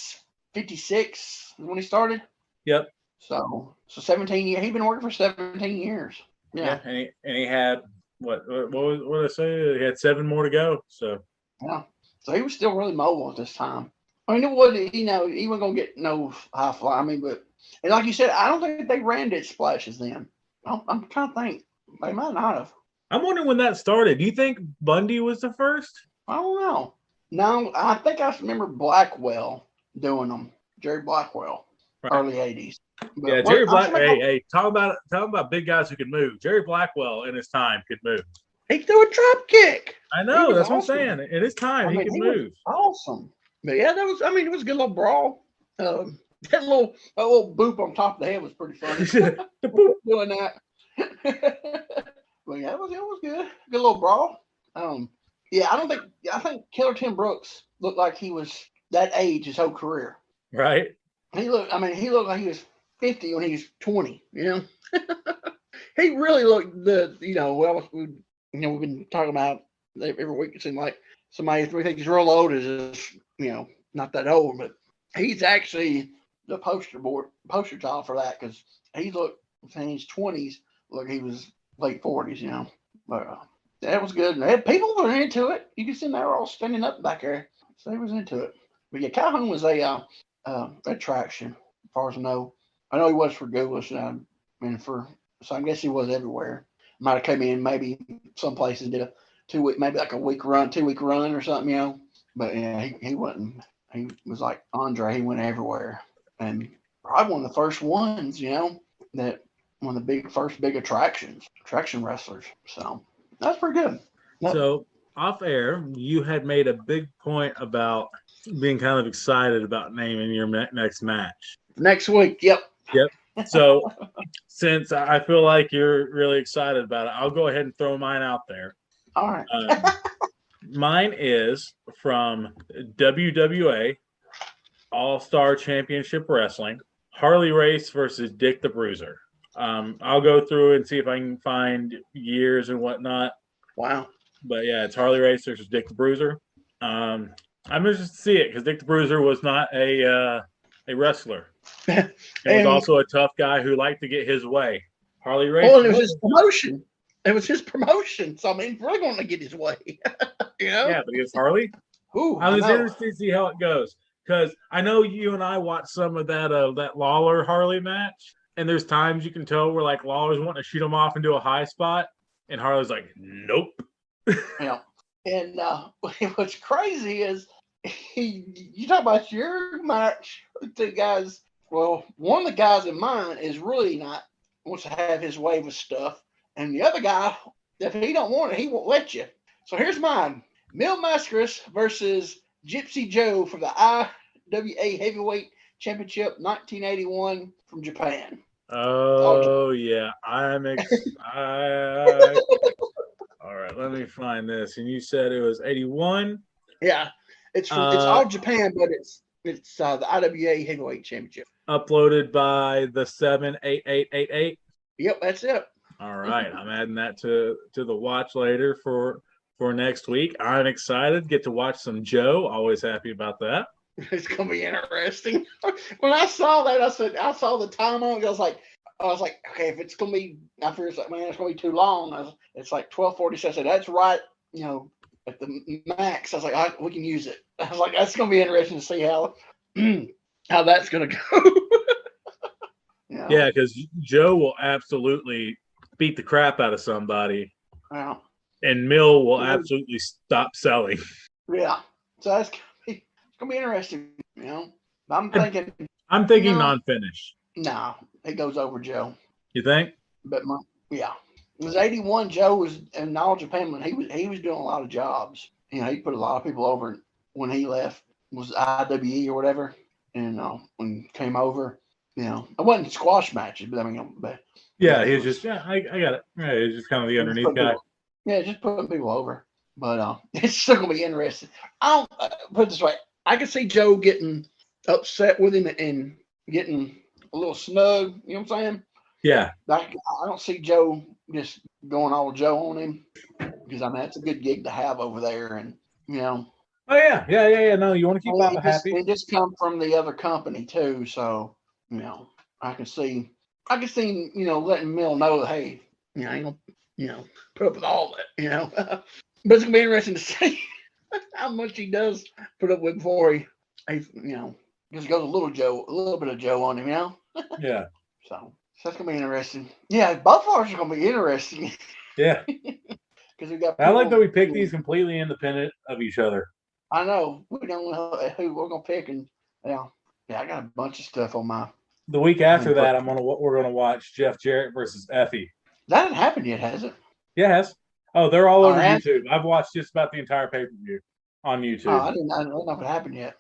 56 when he started? Yep. So 17 years. He'd been working for 17 years. Yeah. And he had, what did I say? He had 7 more to go. So. Yeah. So he was still really mobile at this time. I mean, it wasn't, he wasn't going to get no high fly. I mean, but, and like you said, I don't think they ran it splashes then. I'm trying to think. They might not have. I'm wondering when that started. Do you think Bundy was the first? I don't know. No, I think I remember Blackwell doing them. Jerry Blackwell, right. Early 80s. But yeah, Jerry Blackwell. Hey, talk about big guys who can move. Jerry Blackwell in his time could move. He threw a drop kick. I know. That's what I'm saying. In his time, he could move. Awesome. But yeah, it was a good little brawl. That little boop on top of the head was pretty funny. The boop doing that. Well, yeah, it was good. Good little brawl. Yeah, I think Killer Tim Brooks looked like he was that age his whole career. Right. He looked like he was 50 when he was 20, you know. He really looked we've been talking about every week. It seemed like somebody we think he's real old is not that old, but he's actually the poster child for that, because he looked in his 20s like he was late 40s, But That was good. And people were into it. You can see they were all standing up back there. So they was into it. But yeah, Calhoun was a attraction, as far as I know. I know he was for Googlis, so I guess he was everywhere. Might have come in maybe some places did a 2 week, maybe like a week run, 2 week run or something, But yeah, he wasn't. He was like Andre. He went everywhere, and probably one of the first ones, that one of the first big attraction wrestlers. So that's pretty good. So off air, you had made a big point about being kind of excited about naming your next match. Next week, yep. So since I feel like you're really excited about it, I'll go ahead and throw mine out there. All right. Mine is from WWA All-Star Championship Wrestling, Harley Race versus Dick the Bruiser. I'll go through and see if I can find years and whatnot. Wow. But yeah, it's Harley Race versus Dick the Bruiser. I'm interested to see it because Dick the Bruiser was not a wrestler. He was also a tough guy who liked to get his way. Harley Race. Well, it was his promotion. It was his promotion. So I mean, we're going to get his way. Yeah, but it's Harley. Ooh, I was interested to see how it goes because I know you and I watched some of that Lawler Harley match, and there's times you can tell where like Lawler's wanting to shoot him off into a high spot, and Harley's like, nope. Yeah, and what's crazy is you talk about your match with the guys. Well, one of the guys in mine is really wants to have his way with stuff, and the other guy, if he don't want it, he won't let you. So here's mine: Mil Mascaras versus Gypsy Joe for the IWA Heavyweight Championship, 1981 from Japan. Oh yeah, I'm all right, let me find this. And you said it was 81? Yeah, it's all Japan, but it's the IWA Heavyweight Championship. Uploaded by the 78888. Yep, that's it. All right, I'm adding that to the watch later for next week. I'm excited. Get to watch some Joe. Always happy about that. It's gonna be interesting. When I saw that, I saw the time on it. I was like, okay, if it's gonna be, I figured, like, man, it's gonna be too long. It's like 12:40. I said, that's right, at the max. I was like, we can use it. I was like, that's gonna be interesting to see how that's gonna go. Yeah, because Joe will absolutely beat the crap out of somebody. Yeah. And Mill will absolutely stop selling. Yeah. So it's gonna be interesting, I'm thinking non-finish. No, it goes over Joe. You think? But it was 81. Joe was in All Japan when he was doing a lot of jobs. He put a lot of people over when he left. Was IWE or whatever, and when he came over, it wasn't squash matches, but I mean, he was just I got it. Yeah, he was just kind of the underneath guy. Just putting people over. But it's still gonna be interesting. I don't put it this way. I can see Joe getting upset with him and getting a little snug. You know what I'm saying? Yeah. I don't see Joe just going all Joe on him because that's a good gig to have over there, and Oh yeah. No, you want to keep Papa happy. It just come from the other company too, so I can see letting Mill know that, hey, I ain't gonna put up with all that, but it's gonna be interesting to see how much he does put up with before he just goes a little bit of Joe on him, Yeah. So that's gonna be interesting. Yeah, both of ours are gonna be interesting. Yeah. Because we got. I like that we pick these completely independent of each other. I know. We don't know who we're gonna pick, and I got a bunch of stuff on my. The week after that, we're gonna watch Jeff Jarrett versus Effie. That hasn't happened yet, has it? Yeah, it has. Oh, they're all over YouTube. I've watched just about the entire pay-per-view on YouTube. Oh, I don't know if it happened yet.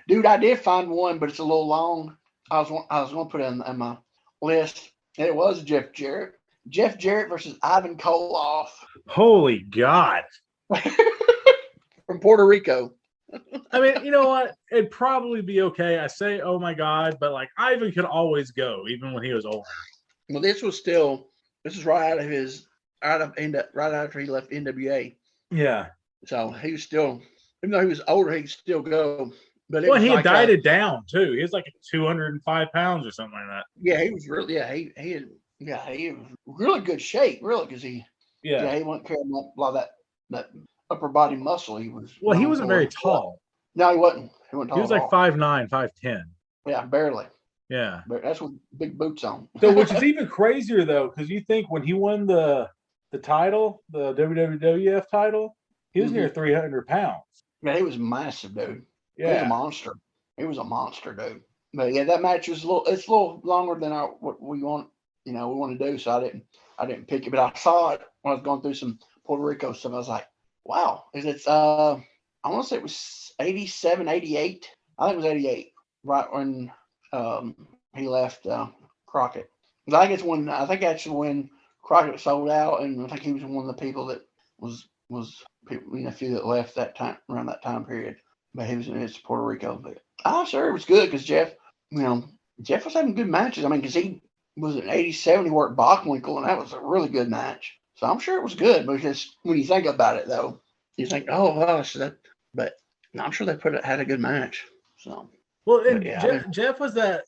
Dude, I did find one, but it's a little long. I was going to put it in my list. And it was Jeff Jarrett. Jeff Jarrett versus Ivan Koloff. Holy God. From Puerto Rico. I mean, you know what? It'd probably be okay. I say, oh my God, but like Ivan could always go, even when he was older. Well, this is right after he left NWA. Yeah. So he was still, even though he was older, he could still go. But he had dieted down too. He was like 205 pounds or something like that. Yeah, he was really. He was really good shape, really, because he Yeah, he wasn't carrying a lot of that upper body muscle he was Well, he known wasn't for. very tall. No, he wasn't. He wasn't tall. He was at like all. 5'9", 5'10". Yeah, barely. Yeah. But that's with big boots on. So, which is even crazier though, because you think when he won the title, the WWF title, he was near 300 pounds. Yeah, he was massive, dude. Yeah. He was a monster. He was a monster, dude. But yeah, that match was it's a little longer than what we want. We want to do. So I didn't pick it, but I saw it when I was going through some Puerto Rico stuff. I was like, wow, I want to say it was 87, 88. I think it was 88, right when he left Crockett. I think that's when Crockett sold out, and I think he was one of the people that was people, a few that left that time around that time period. But he was in Puerto Rico. But I'm sure it was good because Jeff was having good matches. I mean, because he was in 87, he worked Bockwinkel, and that was a really good match. So I'm sure it was good, because when you think about it, though, you think, oh, gosh, but I'm sure they had a good match. So, well, and Jeff was that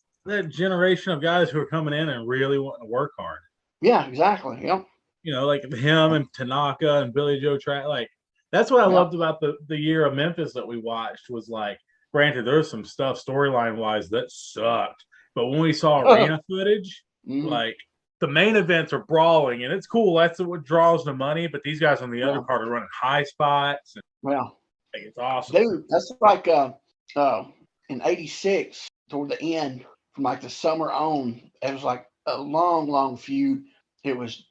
generation of guys who were coming in and really wanting to work hard. Yeah, exactly. Yep. Like him and Tanaka and Billy Joe Track. Like, that's what I loved about the year of Memphis that we watched was like, granted, there's some stuff storyline wise that sucked. But when we saw arena footage, like the main events are brawling, and it's cool. That's what draws the money. But these guys on the other part are running high spots. And, it's awesome, dude. That's like in '86 toward the end, from like the summer on, it was like a long, long feud. It was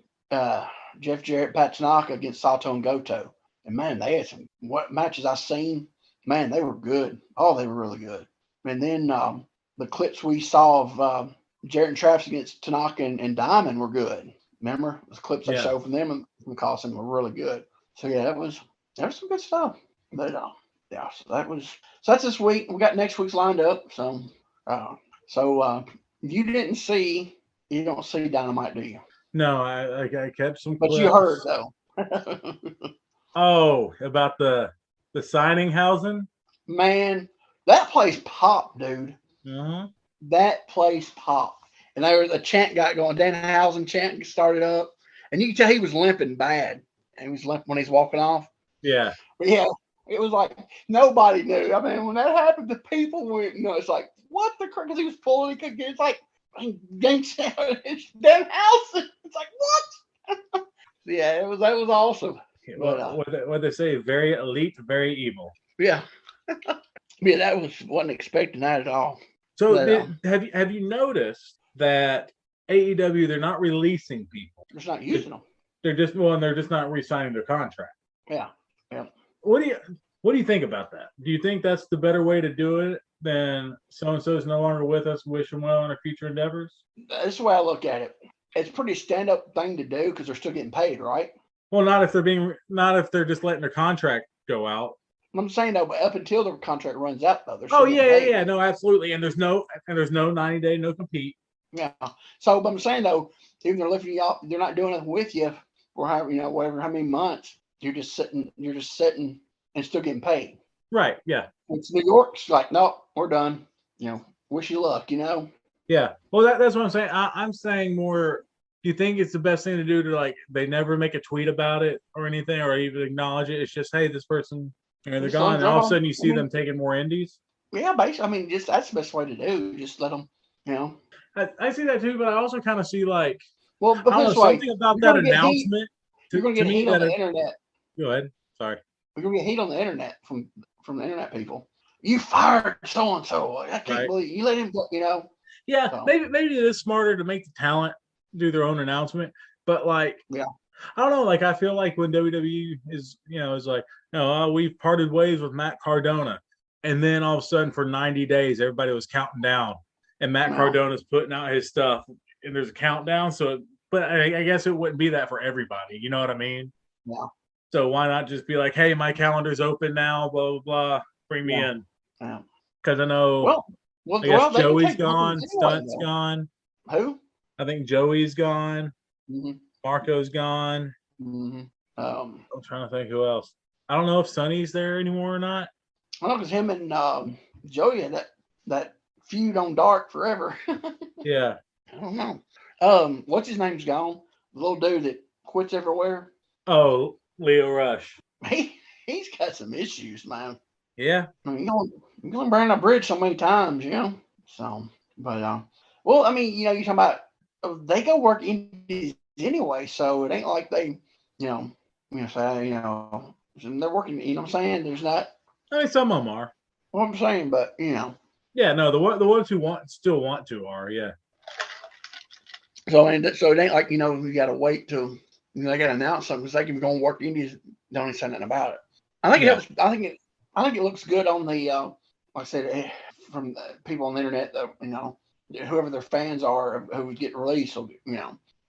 Jeff Jarrett, Pat Tanaka against Sato and Goto, and man, they had some matches I seen. Man, they were good. Oh, they were really good. And then the clips we saw of Jarrett and Travis against Tanaka and Diamond were good. Remember the clips I showed from them and from Costin were really good. So yeah, that was some good stuff. But so that's this week. We got next week's lined up. So you don't see Dynamite, do you? No, I kept some But clips. You heard though. Oh, about the signing housing? Man, that place popped, dude. That place popped. And there was a chant got going. Danhausen chant started up. And you can tell he was limping bad. And he was limping when he's walking off. Yeah. But yeah, it was like nobody knew. I mean, when that happened, the people went, it's like, what the crap? Because he was pulling, he couldn't get, it's like, it's Danhausen. It's like, what? Yeah, that was awesome. What they say, very elite, very evil. Yeah. Yeah, wasn't expecting that at all. So have you noticed that AEW, they're not releasing people? They're just not using them. They're just not re-signing their contract. Yeah. Yeah. What do you think about that? Do you think that's the better way to do it than so-and-so is no longer with us, wish them well in their future endeavors? That's the way I look at it. It's a pretty stand-up thing to do because they're still getting paid, right? Well, not if they're just letting their contract go out. I'm saying though, but up until their contract runs out, though, they're still yeah, no, absolutely, and there's no 90-day no compete. Yeah. So, but I'm saying though, even they're lifting you up, they're not doing it with you for how many months. You're just sitting and still getting paid. Right. Yeah. It's New York's like, nope, we're done. Wish you luck. Yeah. Well, that's what I'm saying. I'm saying more. Do you think it's the best thing to do to they never make a tweet about it or anything or even acknowledge it? It's just, hey, this person, they're gone, and all of a sudden you see them taking more indies. Yeah, basically. I mean, that's the best way to do. Just let them. I see that too, but I also kind of see but this way, something about that announcement. You're going to get heat on the internet. Go ahead. Sorry. We're going to get heat on the internet from the internet people. You fired so and so. I can't believe you let him go. Yeah, so. maybe it is smarter to make the talent do their own announcement, but I don't know. I feel like when WWE is like, we've parted ways with Matt Cardona, and then all of a sudden for 90 days everybody was counting down, and Matt Cardona's putting out his stuff, and there's a countdown. So, but I guess it wouldn't be that for everybody. You know what I mean? Yeah. So why not just be like, hey, my calendar's open now, blah blah blah, bring me in. Yeah. Because I know. I guess Joey's gone, Stunt's gone. Who? I think Joey's gone. Mm-hmm. Marco's gone. Mm-hmm. I'm trying to think who else. I don't know if Sonny's there anymore or not. I know because him and Joey had that feud on Dark forever. Yeah. I don't know. What's his name's gone? The little dude that quits everywhere. Oh, Leo Rush. He's got some issues, man. Yeah. I mean, you're going to burn a bridge so many times, you know. So, but well, I mean, you know, you're talking about they go work indies anyway, so it ain't like they, say, they're working. You know what I'm saying? There's not. I mean, some of them are. What I'm saying, but Yeah, no, the ones who still want to are, yeah. So so it ain't like you got to wait till they got to announce something because they can go and work indies. Don't even say nothing about it. I think it helps. I think it looks good on the like I said from the people on the internet. Whoever their fans are who would get released,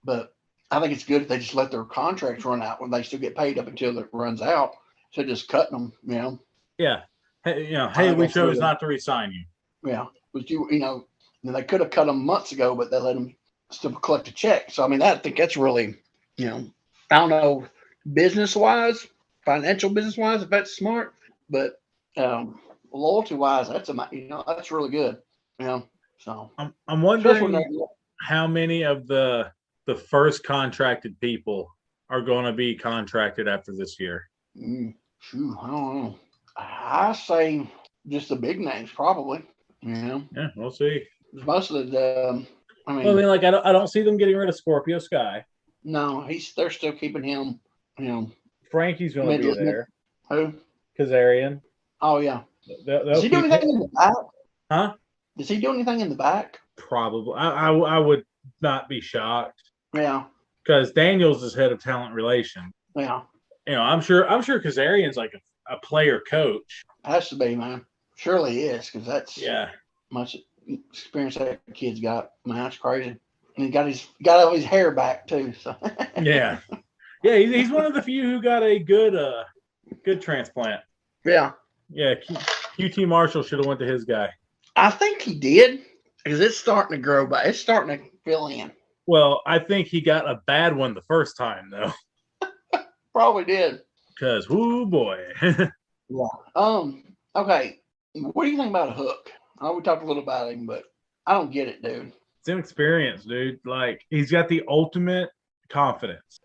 But I think it's good if they just let their contracts run out when they still get paid up until it runs out. So just cutting them, Yeah. Hey, we chose not to re-sign you. Yeah, but they could have cut them months ago, but they let them still collect a check. So I mean, I think that's really, I don't know, business wise, financial business wise, if that's smart, but loyalty wise, that's really good. So I'm wondering how many of the first contracted people are going to be contracted after this year. I don't know. I say just the big names, probably. Yeah, we'll see. Most of the, I don't see them getting rid of Scorpio Sky. No, they're still keeping him. Frankie's going to be there. Who? Kazarian. Oh yeah. Does he do anything in the back? Huh? Does he do anything in the back? Probably. I would not be shocked. Yeah. Because Daniels is head of talent relations. Yeah. I'm sure Kazarian's like a player coach. Has to be, man. Surely he is, because that's much experience that kid's got. Man, that's crazy. And he got all his hair back too. So yeah, he's one of the few who got a good transplant. Yeah. Yeah, QT Marshall should have went to his guy. I think he did, because it's starting to grow back. It's starting to fill in. Well, I think he got a bad one the first time though. Probably did. Because whoo boy. Yeah. Okay. What do you think about Hook? I know we talked a little about him, but I don't get it, dude. It's inexperience, dude. Like, he's got the ultimate confidence.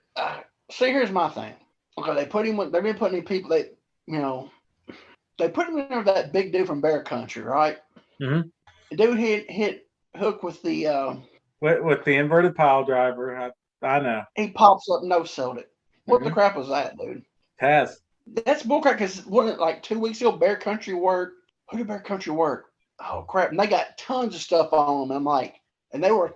See, here's my thing. Okay, they've been putting in people that, they put him in there with that big dude from Bear Country, right? Mm-hmm. The dude hit Hook with the with the inverted pile driver. I know. He pops up, no-sold it. What the crap was that, dude? Taz. That's bullcrap, because wasn't it like 2 weeks ago, Bear Country work? Who did Bear Country work? Oh, crap. And they got tons of stuff on them. I'm like, and they were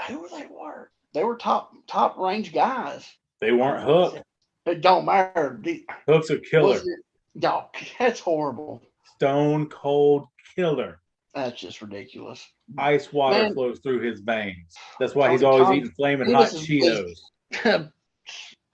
who were they work? They were top range guys. They weren't Hook. It don't matter. Hook's a killer. Dog, that's horrible. Stone cold killer. That's just ridiculous. Ice water flows through his veins. That's why he's always eating flaming hot Cheetos.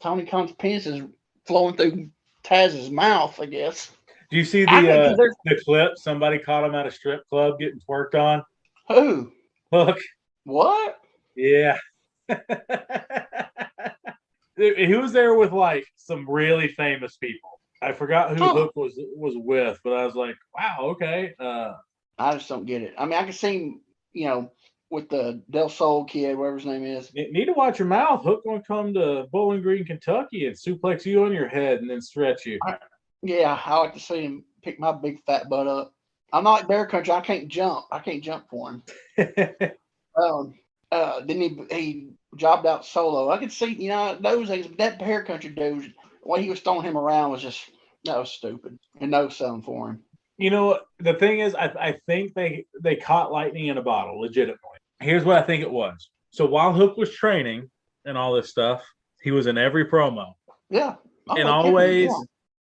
Tony Khan's penis is flowing through Taz's mouth, I guess. Do you see the clip? Somebody caught him at a strip club getting twerked on. Who? Hook. What? Yeah. He was there with like some really famous people. I forgot who Hook was with, but I was like, wow, okay. I just don't get it. I mean, I can see him, with the Del Sol kid, whatever his name is. You need to watch your mouth. Hook gonna come to Bowling Green, Kentucky, and suplex you on your head and then stretch you. I like to see him pick my big fat butt up. I'm not like Bear Country. I can't jump. For him. Then he jobbed out solo. I could see, those things. That Bear Country dude, the way he was throwing him around that was stupid. And no selling for him. The thing is, I think they caught lightning in a bottle, legitimately. Here's what I think it was. So while Hook was training and all this stuff, he was in every promo. Yeah. And always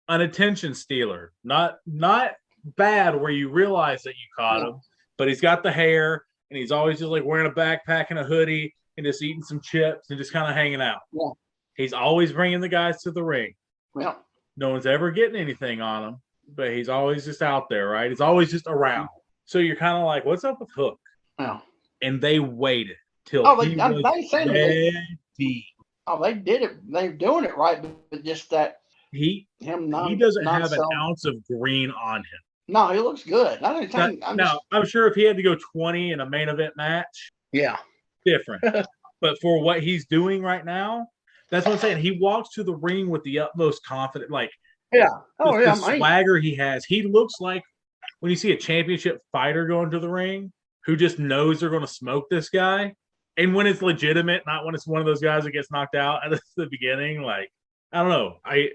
an attention stealer. Not bad where you realize that you caught him, but he's got the hair and he's always just like wearing a backpack and a hoodie and just eating some chips and just kind of hanging out. Yeah. He's always bringing the guys to the ring. Yeah. No one's ever getting anything on him, but he's always just out there, right? He's always just around. So you're kind of like, what's up with Hook? Yeah. And they waited till he was ready. Oh, they did it. They're doing it right, but just that he doesn't have an ounce of green on him. No, he looks good. I'm sure if he had to go 20 in a main event match, yeah, different. But for what he's doing right now, That's what I'm saying. He walks to the ring with the utmost confidence, like Yeah. Oh, the yeah. swagger he has. He looks like when you see a championship fighter go into the ring who just knows they're going to smoke this guy. And when it's legitimate, not when it's one of those guys that gets knocked out at the beginning. Like, I don't know. I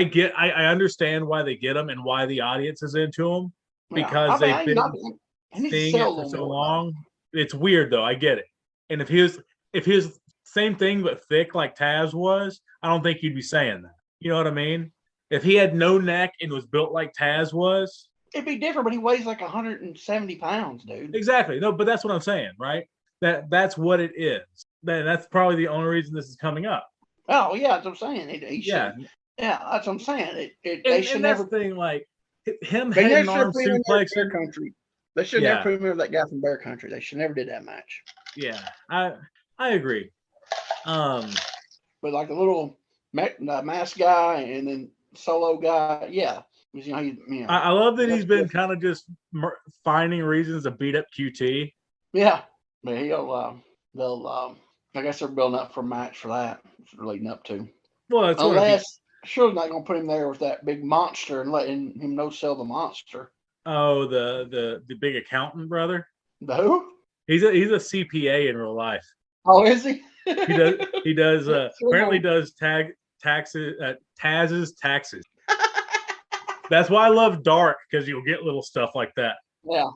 understand why they get him and why the audience is into him because they've been seeing it for so long. It's weird though. I get it. And if he was same thing but thick like Taz was, I don't think you'd be saying that. You know what I mean? If he had no neck and was built like Taz was, it'd be different. But he weighs like 170 pounds, dude. Exactly. No, but that's what I'm saying, right? That's what it is. That's probably the only reason this is coming up. Oh yeah, that's what I'm saying. Yeah, that's what I'm saying. They should never thing like him head and arm suplexing country. They should never put him in that guy from Bear Country. They should never did that match. Yeah, I agree. But like the little mask guy and then solo guy, yeah. You know, I love that he's been kind of just finding reasons to beat up QT. Yeah, but they'll I guess they're building up for a match for that. It's leading up to. Well, that's unless sure not going to put him there with that big monster and letting him no sell the monster. Oh, the big accountant brother. The who? He's a CPA in real life. Oh, is he? He does apparently does Taz's taxes. That's why I love Dark, because you'll get little stuff like that. Yeah.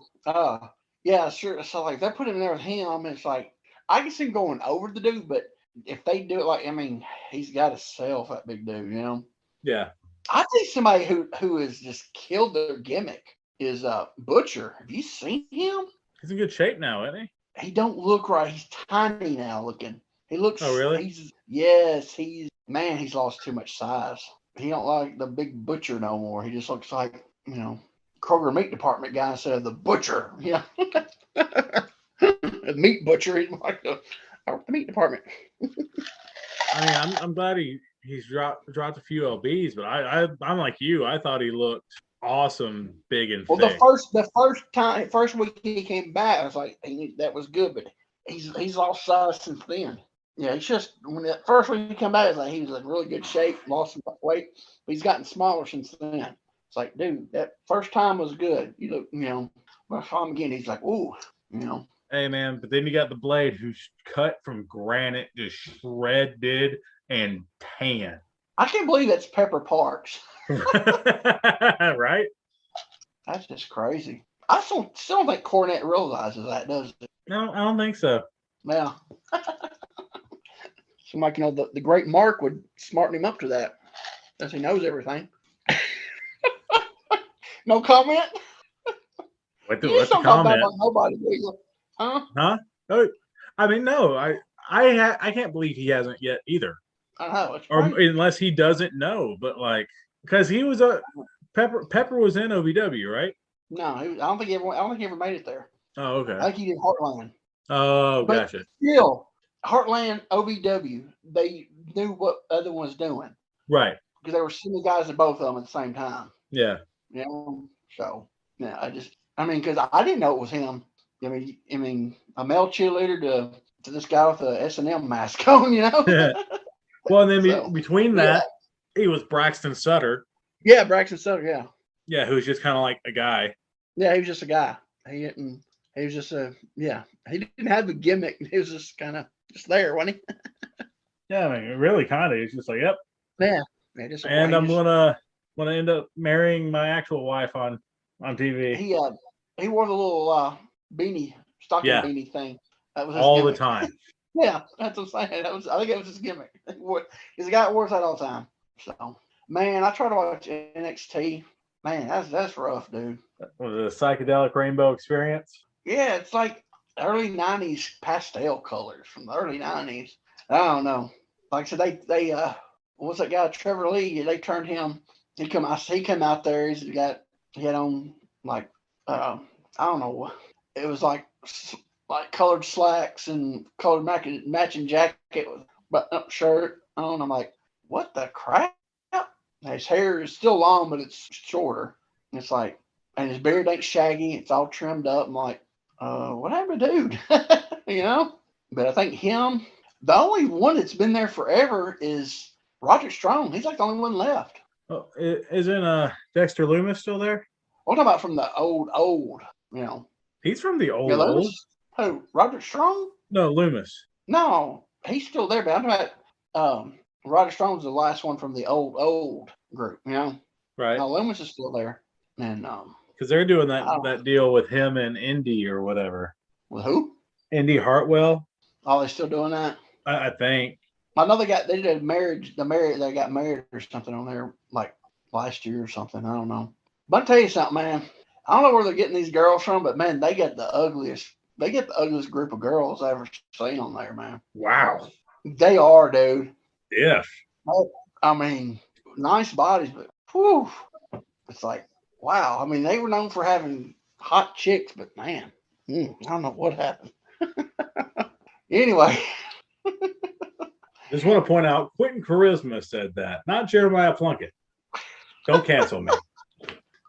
Yeah, sure. So like they're putting him there with him, it's like I can see him going over the dude, but if they do it like, I mean, he's got to sell that big dude, you know? Yeah. I think somebody who has just killed their gimmick is Butcher. Have you seen him? He's in good shape now, isn't he? He don't look right. He's tiny now looking. He looks. Oh, really? He's lost too much size. He don't like the big Butcher no more. He just looks like, you know, Kroger meat department guy instead of the butcher. Yeah. The meat butcher. He's like the meat department. I mean, I'm glad he's dropped a few LBs, but I'm like you. I thought he looked awesome, big and thick. The first week he came back, I was like, that was good, but he's lost size since then. Yeah, it's just when that first week he came back, it's like he was in really good shape, lost some weight, but he's gotten smaller since then. It's like, dude, that first time was good. You look, you know, when I saw him again, he's like, ooh, you know. Hey man, but then you got the Blade, who's cut from granite, just shredded and tan. I can't believe that's Pepper Parks. Right? That's just crazy. I still don't think Cornette realizes that, does it? No, I don't think so. Yeah. Somebody, you know, the great Mark would smarten him up to that, since he knows everything. No comment? What's the comment? Nobody, huh? Oh, I mean, no. I can't believe he hasn't yet either. I know. Or unless he doesn't know, but like, because he was Pepper was in OVW, right? No, I don't think he ever made it there. Oh, okay. I think he did Heartland. Oh, but gotcha. Still, Heartland, OVW, they knew what the other one was doing. Right. Because they were sending guys to both of them at the same time. Yeah. You know, so yeah, because I didn't know it was him. I mean, a male cheerleader to this guy with a S&M mask on, you know. Well, and then between that, he was Braxton Sutter. Yeah, Braxton Sutter. Yeah. Yeah, who's just kind of like a guy. Yeah, he was just a guy. He was just he didn't have the gimmick. He was just kind of just there, wasn't he? Yeah, I mean, really kind of. He's just like, yep. Yeah. And I'm gonna end up marrying my actual wife on TV. He wore the little beanie, beanie thing. That was his all gimmick. The time. Yeah, that's what I'm saying. I think it was his gimmick. He's a guy that wears that all the time. So, man, I try to watch NXT. Man, that's rough, dude. Was it a psychedelic rainbow experience? Yeah, it's like early '90s pastel colors from the early '90s. I don't know. Like I said, they what's that guy Trevor Lee? They turned him. He come out there. He had on like I don't know. It was like colored slacks and colored matching jacket with button-up shirt on. I'm like, what the crap? And his hair is still long, but it's shorter. And it's like, and his beard ain't shaggy. It's all trimmed up. I'm like, what happened to dude? You know? But I think him, The only one that's been there forever is Roger Strong. He's like the only one left. Oh, isn't Dexter Loomis still there? What about from the old? He's from the old. Loomis? Who? Roger Strong? No, Loomis. No, he's still there. But I'm talking about Roger Strong's the last one from the old group. Right. No, Loomis is still there, and because they're doing that deal with him and Indy or whatever. With who? Indy Hartwell. Oh, they're still doing that. I think. I know they did a marriage. They got married or something on there like last year or something. I don't know. But I'll tell you something, man. I don't know where they're getting these girls from, but man, they get the ugliest group of girls I've ever seen on there, man. Wow. They are, dude. Yeah. I mean, nice bodies, but whew, it's like, wow. I mean, they were known for having hot chicks, but man, I don't know what happened. Anyway. Just want to point out, Quentin Charisma said that, not Jeremiah Plunkett. Don't cancel me.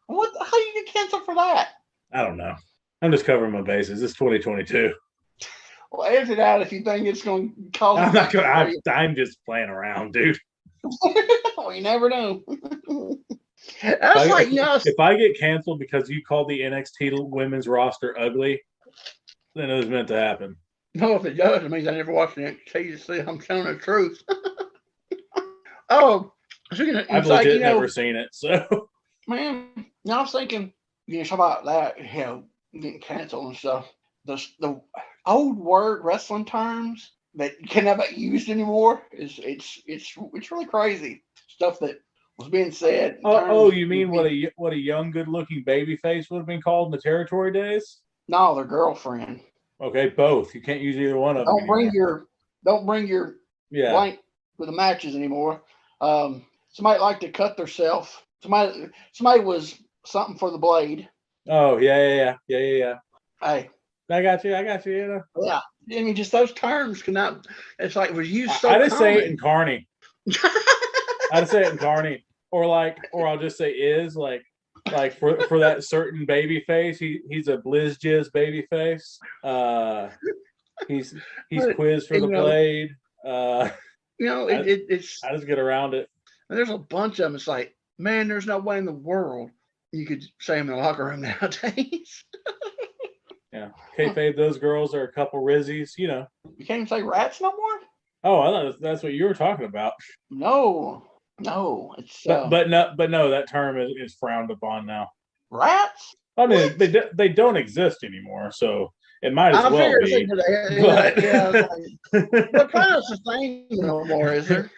How you get canceled for that? I don't know. I'm just covering my bases. It's 2022. Well, edit it out if you think it's going to cause. I'm not going. I'm just playing around, dude. Well, you never know. If I get canceled because you called the NXT women's roster ugly, then it was meant to happen. No, if it does, it means I never watched the NXT to see I'm telling the truth. Oh, I've legit never seen it, so. Man, I was thinking, talk about that, getting canceled and stuff. The old word wrestling terms that you can never used anymore it's really crazy stuff that was being said. Oh, you mean what a young, good-looking baby face would have been called in the territory days? No, their girlfriend. Okay, both. You can't use either one of them. Don't bring your blank for the matches anymore. Somebody like to cut themselves. Somebody was something for the blade. Oh, yeah. Hey. I got you. Yeah. I mean, just those terms cannot. It's like it was used so. I just say it in Carney. I just say it in Carney, or I'll just say is like for that certain baby face. He's a Blizz Jizz baby face. He's quiz for the blade. It's. I just get around it. And there's a bunch of them. It's like, man, there's no way in the world you could say them in the locker room nowadays. Yeah. Kayfabe, those girls are a couple Rizzies, You can't even say rats no more? Oh, I thought that's what you were talking about. No. It's but no, that term is frowned upon now. Rats? I mean, they don't exist anymore, so it might as well be. But they're kind of the same no more, is there?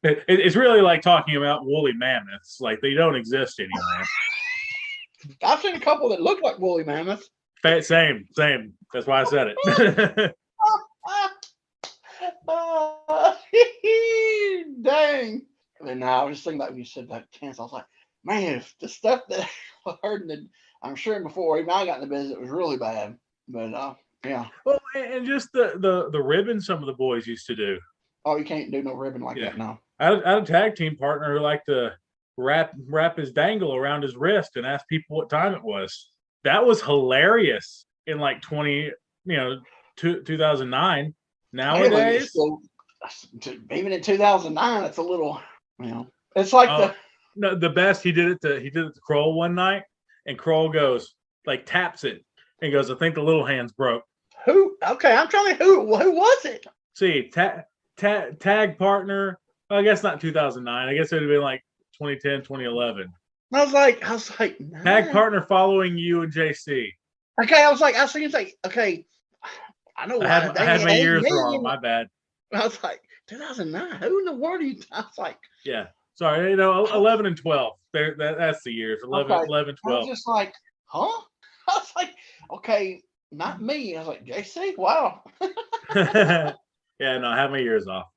It's really like talking about woolly mammoths. Like, they don't exist anymore. I've seen a couple that look like woolly mammoths. Same. That's why I said it. Dang. And now I was just thinking about when you said that cancel. I was like, man, if the stuff that I heard, I'm sure before even I got in the business, it was really bad. But yeah. Well, and just the ribbon some of the boys used to do. Oh, you can't do no ribbon like that now. I had a tag team partner who liked to wrap his dangle around his wrist and ask people what time it was. That was hilarious in like 2009. Nowadays, even in 2009, it's a little, it's like the best. He did it to Kroll one night, and Kroll goes, like, taps it and goes, I think the little hand's broke. Who? Okay, I'm trying to who was it? See, tag partner. Well, I guess not 2009. I guess it would have been like 2010, 2011. I was like, nah. Tag partner following you and JC. Okay, I was thinking, okay, I know. I had my years wrong. My bad. I was like, 2009. Who in the world are you? I was like, yeah, sorry. 11 and 12. That's the years. 11, 12. I was just like, huh? I was like, okay, not me. I was like, JC, wow. Yeah, no, I have my years off.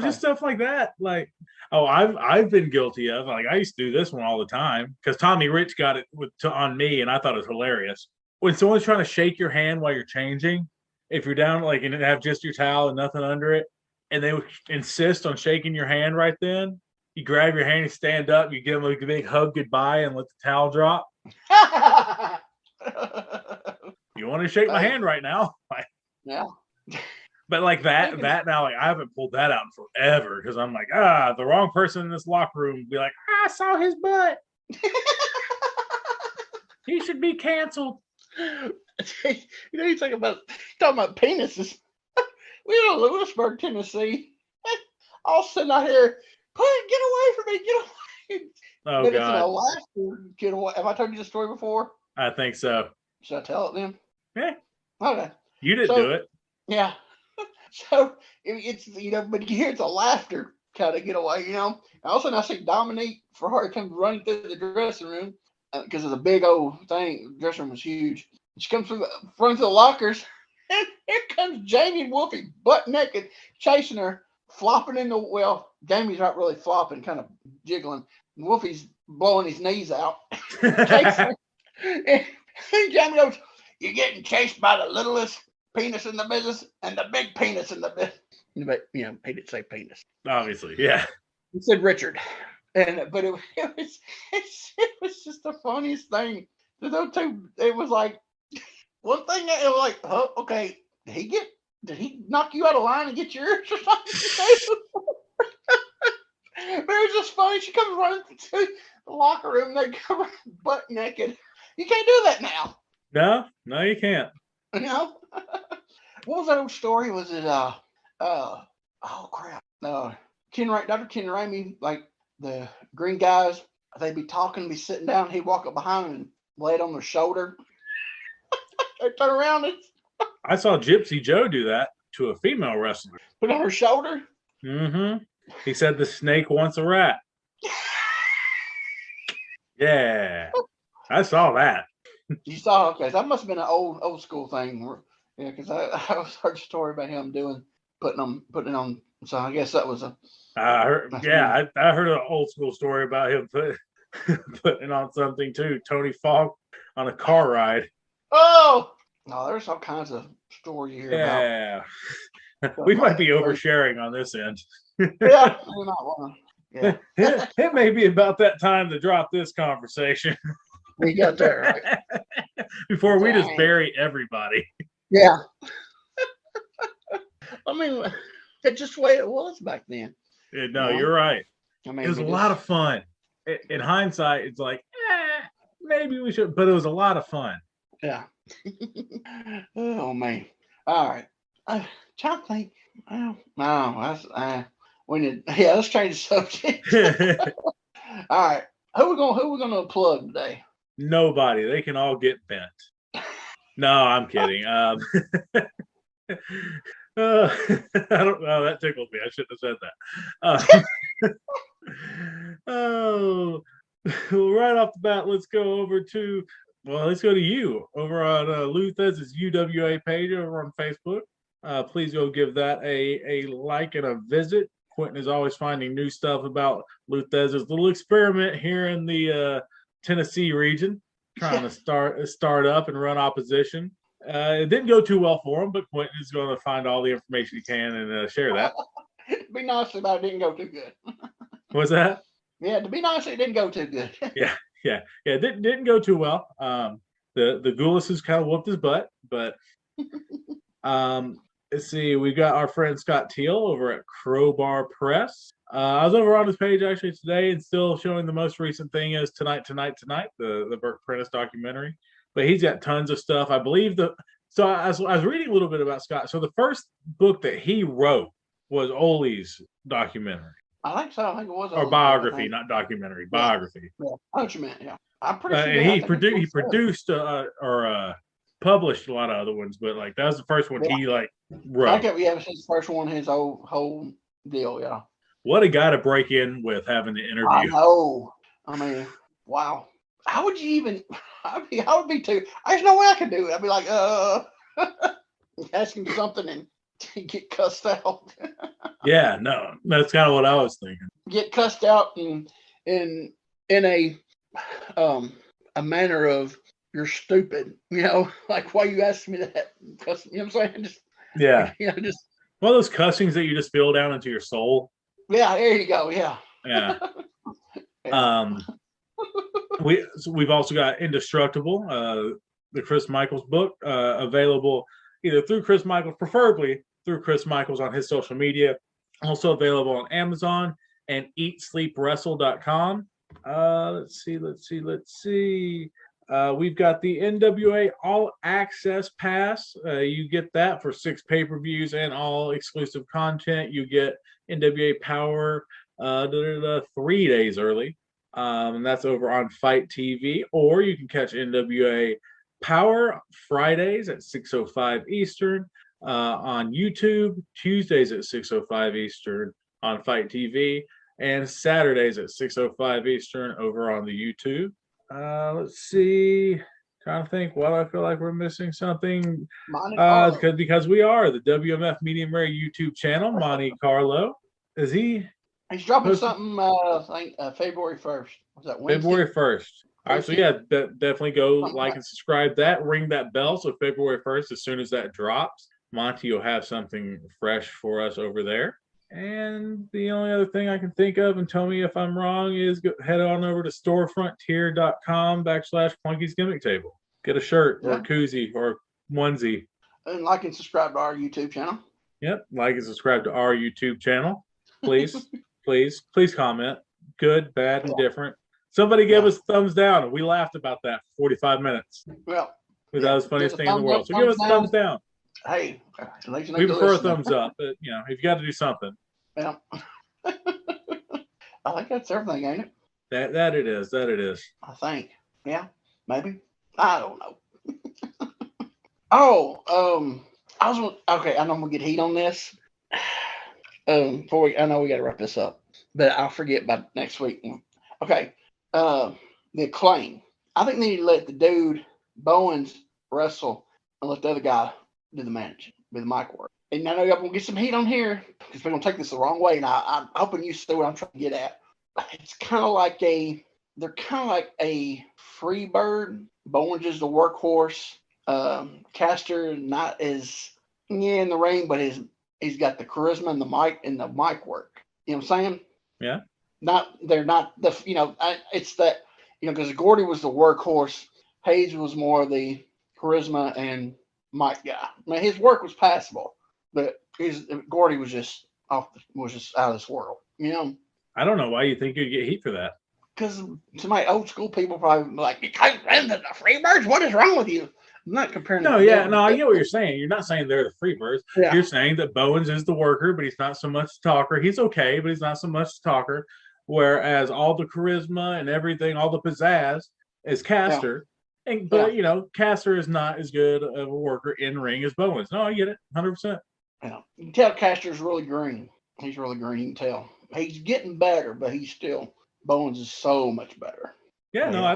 Just stuff like that. Like, I've been guilty of. Like, I used to do this one all the time because Tommy Rich got it on me, and I thought it was hilarious. When someone's trying to shake your hand while you're changing, if you're down and have just your towel and nothing under it, and they would insist on shaking your hand right then, you grab your hand, you stand up, you give them a big hug goodbye, and let the towel drop. You want to shake my hand right now? Yeah. But like that now, like I haven't pulled that out in forever because I'm like, the wrong person in this locker room would be like, I saw his butt. He should be canceled. You talking about penises. We were in Lewisburg, Tennessee. All sitting out here, get away from me, get away. Oh, then God. It's an Alaska get away. Have I told you the story before? I think so. Should I tell it then? Yeah. Okay. You didn't do it. Yeah. So it's, but you hear it's a laughter kind of getaway, And all of a sudden I see Dominique Ferrari come running through the dressing room because it's a big old thing. The dressing room was huge. She comes running through the lockers, and here comes Jamie and Wolfie, butt naked, chasing her, flopping Jamie's not really flopping, kind of jiggling. And Wolfie's blowing his knees out. Chasing her. And Jamie goes, "You're getting chased by the littlest penis in the business and the big penis in the business." But he didn't say penis. Obviously, yeah. He said Richard, but it was just the funniest thing. Those two, it was like one thing. It was like, oh, okay, did he knock you out of line and get yours or something? But it was just funny. She comes running to the locker room. They come butt naked. You can't do that now. No, you can't. What was that old story? Was it oh crap. No. Dr. Ken Ramey, like the green guys, they'd be talking, be sitting down, he'd walk up behind them and lay it on their shoulder. They'd turn around and I saw Gypsy Joe do that to a female wrestler. put it on her shoulder. Mm-hmm. He said the snake wants a rat. Yeah. I saw that. You saw, okay, that must have been an old school thing. Yeah, because I heard a story about him putting it on. So I guess that was I heard an old school story about him putting on something too. Tony Falk on a car ride. Oh, no, there's all kinds of stories you hear about. Yeah. We might be oversharing on this end. Yeah, you're not one. Yeah. It may be about that time to drop this conversation. We got that right. Before we just bury everybody. Yeah. I mean, it's just the way it was back then. No, you're right. I mean, it was a lot of fun. In hindsight, it's like, maybe we should, but it was a lot of fun. Yeah. Oh, man. All right. Trying to think. Oh, no, let's change the subject. All right. Who we gonna plug today? Nobody. They can all get bent. No, I'm kidding. I don't know. That tickled me. I shouldn't have said that. Right off the bat, let's go to you over on Lou Thez's UWA page over on Facebook. Please go give that a like and a visit. Quentin is always finding new stuff about Lou Thez's little experiment here in the Tennessee region, trying to start up and run opposition. It didn't go too well for him, but Quentin is going to find all the information he can and share that. It'd be nice if it didn't go too good. What's that? Yeah, to be nice, it didn't go too good. Yeah. It didn't go too well. The Goulises kind of whooped his butt, but let's see. We got our friend Scott Teal over at Crowbar Press. I was over on his page actually today and still showing the most recent thing is Tonight, the Burt Prentice documentary. But he's got tons of stuff. I believe so I was reading a little bit about Scott. So the first book that he wrote was Ole's documentary. I think so. I think it was. Or biography, not documentary. Yeah. Biography. Yeah, I know what you meant. Yeah, I'm pretty sure. And he produced or published a lot of other ones, but like that was the first one he wrote. I think this is the first one. His whole deal. Yeah. What a guy to break in with having the interview. I know. I mean, wow. How would you even? I would be too. There's no way I could do it. I'd be like, asking something and get cussed out. Yeah, no, that's kind of what I was thinking. Get cussed out in a manner of you're stupid. Like why you asked me that? Cuss, you know what I'm saying? Just just one of those cussings that you just feel down into your soul. Yeah, there you go. Yeah. Yeah. We've also got Indestructible, the Chris Michaels book, available either through Chris Michaels, preferably through Chris Michaels on his social media. Also available on Amazon and eatsleepwrestle.com. Let's see. We've got the NWA All Access Pass. You get that for 6 pay-per-views and all exclusive content. You get NWA Power 3 days early. And that's over on Fight TV. Or you can catch NWA Power Fridays at 6:05 Eastern on YouTube, Tuesdays at 6:05 Eastern on Fight TV, and Saturdays at 6:05 Eastern over on the YouTube. Let's see. Trying to think what I feel like we're missing something. Because we are the WMF Medium Rare YouTube channel. Monte Carlo. Is he? He's dropping something, I think, February 1st. Was that Wednesday? February 1st. All right, so yeah, definitely go like and subscribe that. Ring that bell. So February 1st, as soon as that drops, Monty will have something fresh for us over there. And the only other thing I can think of, and tell me if I'm wrong, is head on over to storefrontier.com/Plunky's Gimmick Table. Get a shirt or a koozie or onesie. And like and subscribe to our YouTube channel. Yep, like and subscribe to our YouTube channel. Please, please comment. Good, bad, and different. Somebody gave us a thumbs down, and we laughed about that for 45 minutes. Well, that was the funniest thing in the world. So give us a thumbs down. Hey, we prefer a thumbs up, but if you got to do something. Yeah. I think that's everything, ain't it? That it is. I think. Yeah, maybe. I don't know. I know I'm gonna get heat on this. I know we gotta wrap this up, but I'll forget by next week. Okay. The Acclaim. I think they need to let the dude Bowens wrestle and let the other guy do the managing, do the mic work. And I know y'all gonna get some heat on here because we're gonna take this the wrong way. And I'm hoping you see what I'm trying to get at. It's kind of like they're kind of like a free bird. Bowens is the workhorse. Caster not as in the ring, but he's got the charisma and the mic work. You know what I'm saying? Yeah. They're not the it's that because Gordy was the workhorse, Hayes was more the charisma and mic guy. I mean, his work was passable, but Gordy was just out of this world. I don't know why you think you'd get heat for that. Because to my old school people probably like, you can't run the Freebirds. What is wrong with you? I'm not comparing. I get what you're saying. You're not saying they're the Freebirds. Yeah. You're saying that Bowens is the worker, but he's not so much a talker. He's okay, but he's not so much a talker. Whereas all the charisma and everything, all the pizzazz is Caster. Yeah. But Caster is not as good of a worker in ring as Bowens. No, I get it, 100%. Yeah, you can tell Caster's really green. He's really green. You can tell he's getting better, but Bowens is so much better. Yeah, no, I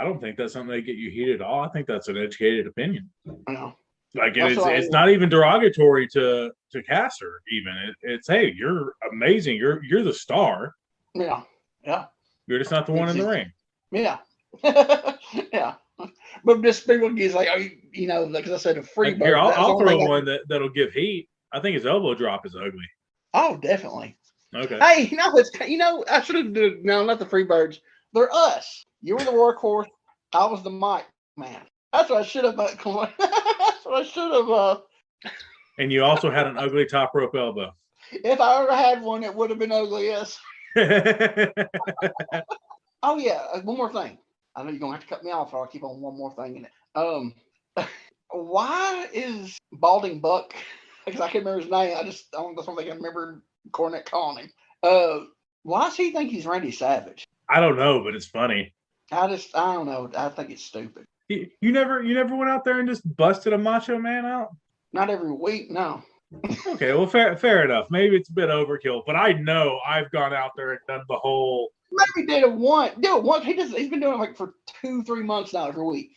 don't think that's something that get you heated at all. I think that's an educated opinion. Yeah. Like it's not even derogatory to Caster. Even it's hey, you're amazing. You're the star. Yeah. You're just not the one in the ring. Yeah. Yeah. But just people is like, because I said a free bird. Here, I'll throw one that'll give heat. I think his elbow drop is ugly. Oh, definitely. Okay. Hey, I should have done. No, not the Freebirds. They're us. You were the workhorse. I was the mic man. That's what I should have. That's what I should have. And you also had an ugly top rope elbow. If I ever had one, it would have been ugly. Yes. Oh yeah. One more thing. I know you're gonna have to cut me off, or I'll keep on one more thing in it. Why is Balding Buck? Because I can't remember his name. That's one thing I remember Cornette calling him. Why does he think he's Randy Savage? I don't know, but it's funny. I don't know. I think it's stupid. You never went out there and just busted a Macho Man out? Not every week, no. Okay, well, fair enough. Maybe it's a bit overkill, but I know I've gone out there and done the whole. Maybe did it once. He's been doing it like for 2-3 months now every week.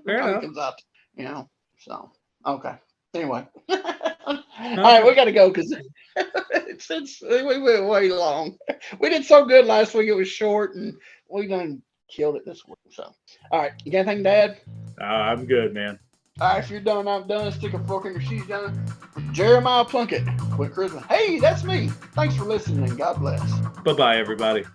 Fair enough. He comes out, So okay. Anyway, all right, we got to go because we went way long. We did so good last week; it was short, and we done killed it this week. So, all right, you got anything, Dad? I'm good, man. All right, if you're done, I'm done. Stick a fork in your shoes, done. Jeremiah Plunkett, Quick Charisma. Hey, that's me. Thanks for listening, and God bless. Bye-bye, everybody.